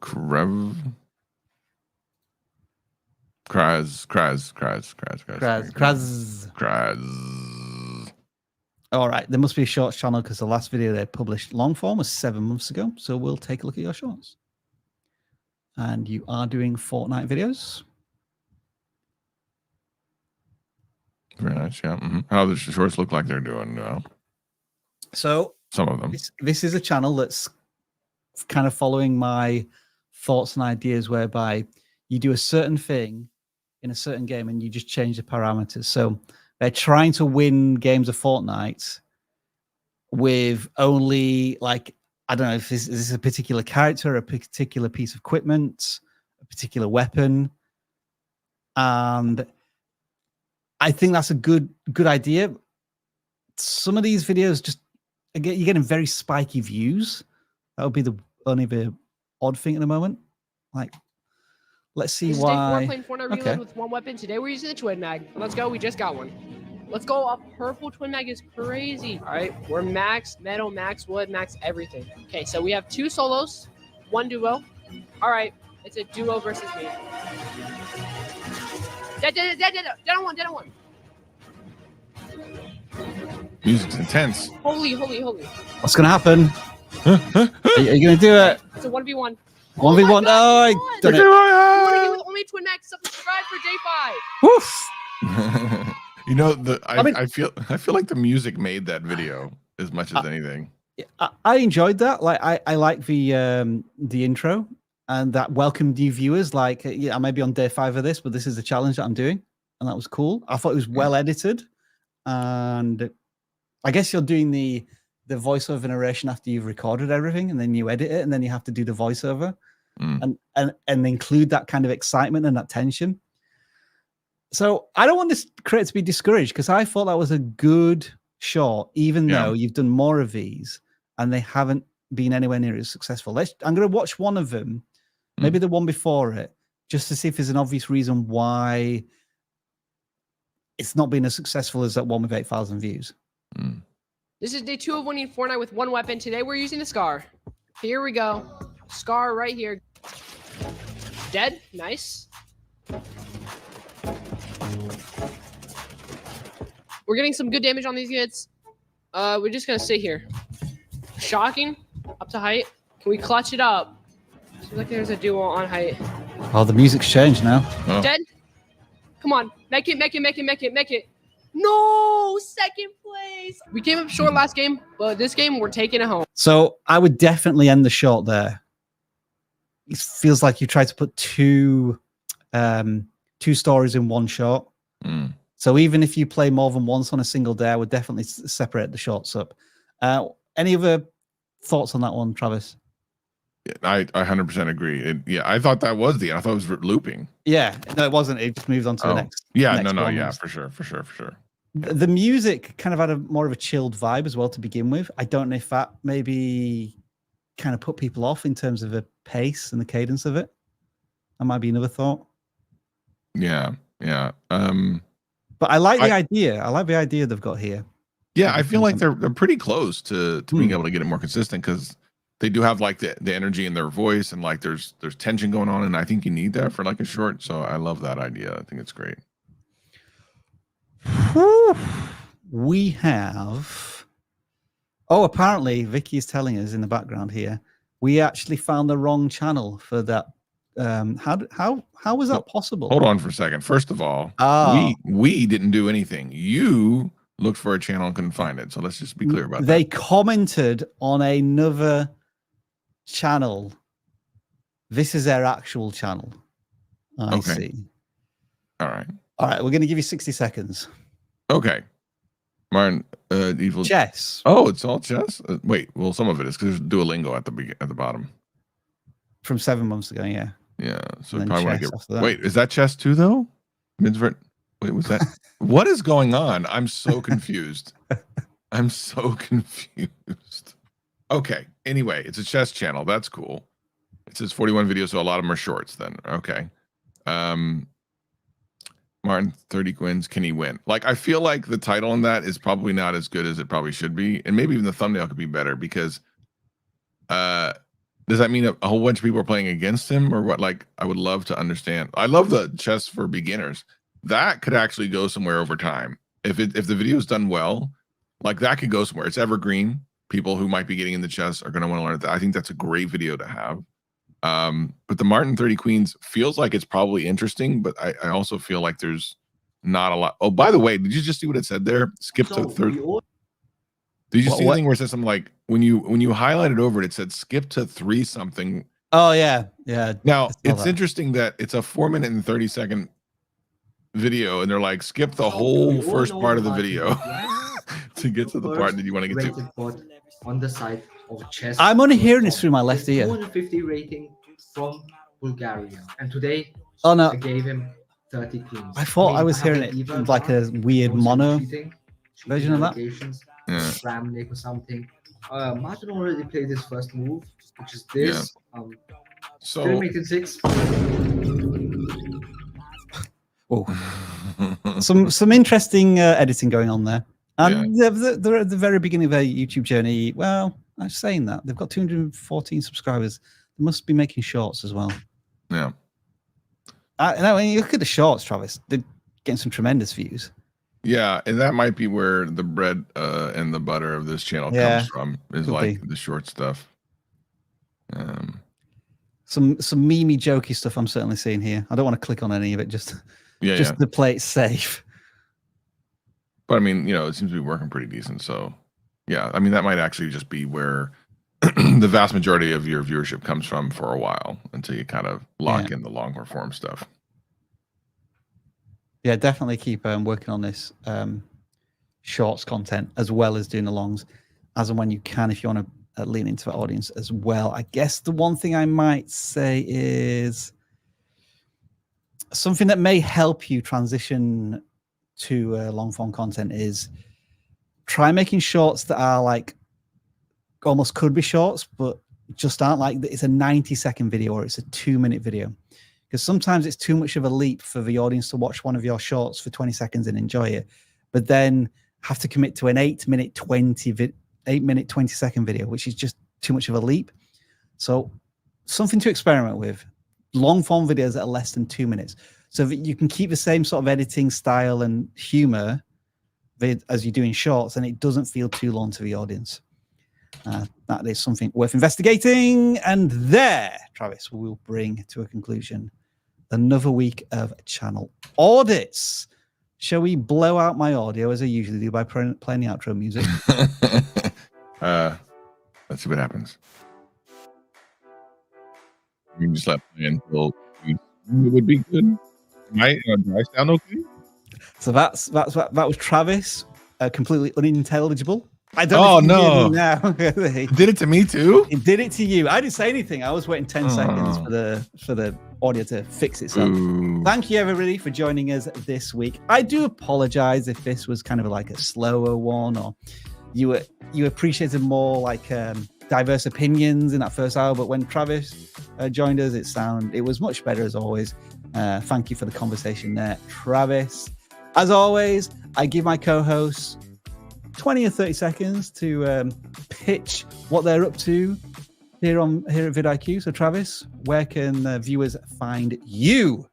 Crazz. All right, there must be a shorts channel because the last video they published long form was 7 months ago. So we'll take a look at your shorts. And you are doing Fortnite videos. Very nice, yeah. How the shorts look like they're doing now? So some of them. This is a channel that's kind of following my thoughts and ideas, whereby you do a certain thing in a certain game and you just change the parameters. So they're trying to win games of Fortnite with only, like, I don't know if this is a particular character, a particular piece of equipment, a particular weapon. And I think that's a good idea. Some of these videos just, again, you're getting very spiky views. That would be the only odd thing at the moment. Like, let's see why. Playing Fortnite Reload with one weapon. Today we're using the twin mag. Let's go. We just got one. Let's go. A purple twin mag is crazy. All right, we're max metal, max wood, max everything. Okay, so we have 2 solos, 1 duo. All right, it's a duo versus me. Dead on one. Music's intense. Holy. What's gonna happen? Are you gonna do it? It's a 1v1. 1v1. Oh, I done it. You want to give only twin max subscribe for day 5. Woof. You know, mean- I feel like the music made that video as much as anything. I enjoyed that. Like I like the intro and that welcomed you viewers. Like I may be on day 5 of this, but this is the challenge that I'm doing, and that was cool. I thought it was well edited, and I guess you're doing the voiceover narration after you've recorded everything, and then you edit it, and then you have to do the voiceover, and include that kind of excitement and that tension. So I don't want this creator to be discouraged, because I thought that was a good shot, even though you've done more of these and they haven't been anywhere near as successful. I'm going to watch one of them, maybe the one before it, just to see if there's an obvious reason why it's not been as successful as that one with 8,000 views. This is day 2 of winning Fortnite with 1 weapon. Today we're using the Scar. Here we go. Scar right here. Dead. Nice. We're getting some good damage on these kids. We're just gonna sit here. Shocking. Up to height. Can we clutch it up? Seems like there's a duo on height. Oh, the music's changed now. Oh. Dead. Come on. Make it. No! Second place. We came up short last game, but this game we're taking it home. So I would definitely end the shot there. It feels like you tried to put two stories in one shot. So even if you play more than once on a single day, I would definitely separate the shots up. Any other thoughts on that one, Travis? I 100% agree. I thought that was the end. I thought it was looping. Yeah, no, it wasn't. It just moved on to the next. Yeah, next no, one. yeah, for sure. The music kind of had more of a chilled vibe as well to begin with. I don't know if that maybe kind of put people off in terms of the pace and the cadence of it. That might be another thought. Yeah. But I like the idea. I like the idea they've got here. Yeah, I feel like they're pretty close to being able to get it more consistent, because they do have like the energy in their voice, and like there's tension going on, and I think you need that for like a short. So I love that idea. I think it's great. We have. Oh, apparently Vicky is telling us in the background here, we actually found the wrong channel for that. How was that possible? Hold on for a second. First of all, we didn't do anything. You looked for a channel and couldn't find it. So let's just be clear about that. They commented on another channel. This is their actual channel. I see. All right. We're going to give you 60 seconds. Okay. Martin, evil chess. Oh, it's all chess. Wait, well, some of it is because there's Duolingo at the bottom. From 7 months ago, yeah. Yeah. So And probably want chess to after get. that. Wait, is that chess too though? Wait, was that? What is going on? I'm so confused. I'm so confused. Okay. Anyway, it's a chess channel. That's cool. It says 41 videos, so a lot of them are shorts. Then okay. Martin 30 wins. Can he win? Like, I feel like the title on that is probably not as good as it probably should be, and maybe even the thumbnail could be better, because does that mean a whole bunch of people are playing against him, or what? Like, I would love to understand. I love the chess for beginners. That could actually go somewhere over time. If the video is done well, like that could go somewhere. It's evergreen. People who might be getting into chess are going to want to learn that. I think that's a great video to have. But the Martin 30 Queens feels like it's probably interesting, but I also feel like there's not a lot. Oh, by the way, did you just see what it said there? Skip to third. Did you see anything where it says something like when you highlighted over it, it said skip to 3 something? Oh yeah. Now it's interesting that it's a 4 minute and 30-second video, and they're like skip the whole first part of the video to get to the part that you want to get to. On the side of chess. I'm only hearing this through my left ear. 250 rating from Bulgaria, and today I gave him 30 queens. I thought I was hearing it in like a weird mono version of that. Ramnik or something. Martin already played his first move, which is this. So making 6. Oh. some interesting editing going on there. And they're at the very beginning of their YouTube journey. Well, I'm saying that they've got 214 subscribers. They must be making shorts as well. Yeah. When you look at the shorts, Travis, they're getting some tremendous views. Yeah, and that might be where the bread and the butter of this channel comes from. Is like the short stuff. Some memey jokey stuff I'm certainly seeing here. I don't want to click on any of it, just to play it safe. But I mean, it seems to be working pretty decent. So yeah, I mean that might actually just be where the vast majority of your viewership comes from for a while until you kind of lock in the longer form stuff. Yeah, definitely keep working on this shorts content as well as doing the longs as and when you can, if you want to lean into the audience as well. I guess the one thing I might say is something that may help you transition to long form content is try making shorts that are like almost could be shorts, but just aren't like it's a 90-second video or it's a 2-minute video. Because sometimes it's too much of a leap for the audience to watch one of your shorts for 20 seconds and enjoy it, but then have to commit to an 8-minute 20-second video, which is just too much of a leap. So something to experiment with. Long form videos that are less than 2 minutes, so that you can keep the same sort of editing style and humor as you do in shorts, and it doesn't feel too long to the audience. That is something worth investigating. And there, Travis, we will bring to a conclusion another week of channel audits. Shall we blow out my audio as I usually do by playing the outro music? Let's see what happens. You can just let play until it would be good. Do I sound okay? So that was Travis, completely unintelligible. I don't know. Now. It did it to me too. It did it to you. I didn't say anything. I was waiting 10 seconds for the audio to fix itself. Thank you everybody for joining us this week. I do apologize if this was kind of like a slower one, or you appreciated more like diverse opinions in that first hour. But when Travis joined us, it was much better as always. Thank you for the conversation there, Travis. As always, I give my co-hosts 20 or 30 seconds to pitch what they're up to here at vidIQ. So Travis, where can viewers find you?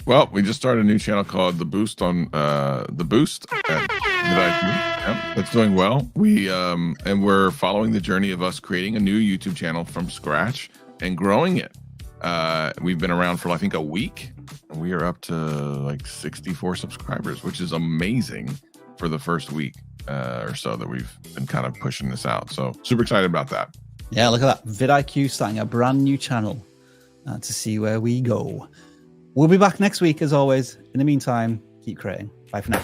Well, we just started a new channel called The Boost on The Boost at vidIQ. Yep, that's doing well. We're following the journey of us creating a new YouTube channel from scratch and growing it. We've been around for I think a week, and we are up to like 64 subscribers, which is amazing for the first week or so that we've been kind of pushing this out. So super excited about that. Yeah, look at that. vidIQ starting a brand new channel to see where we go. We'll be back next week as always. In the meantime, keep creating. Bye for now.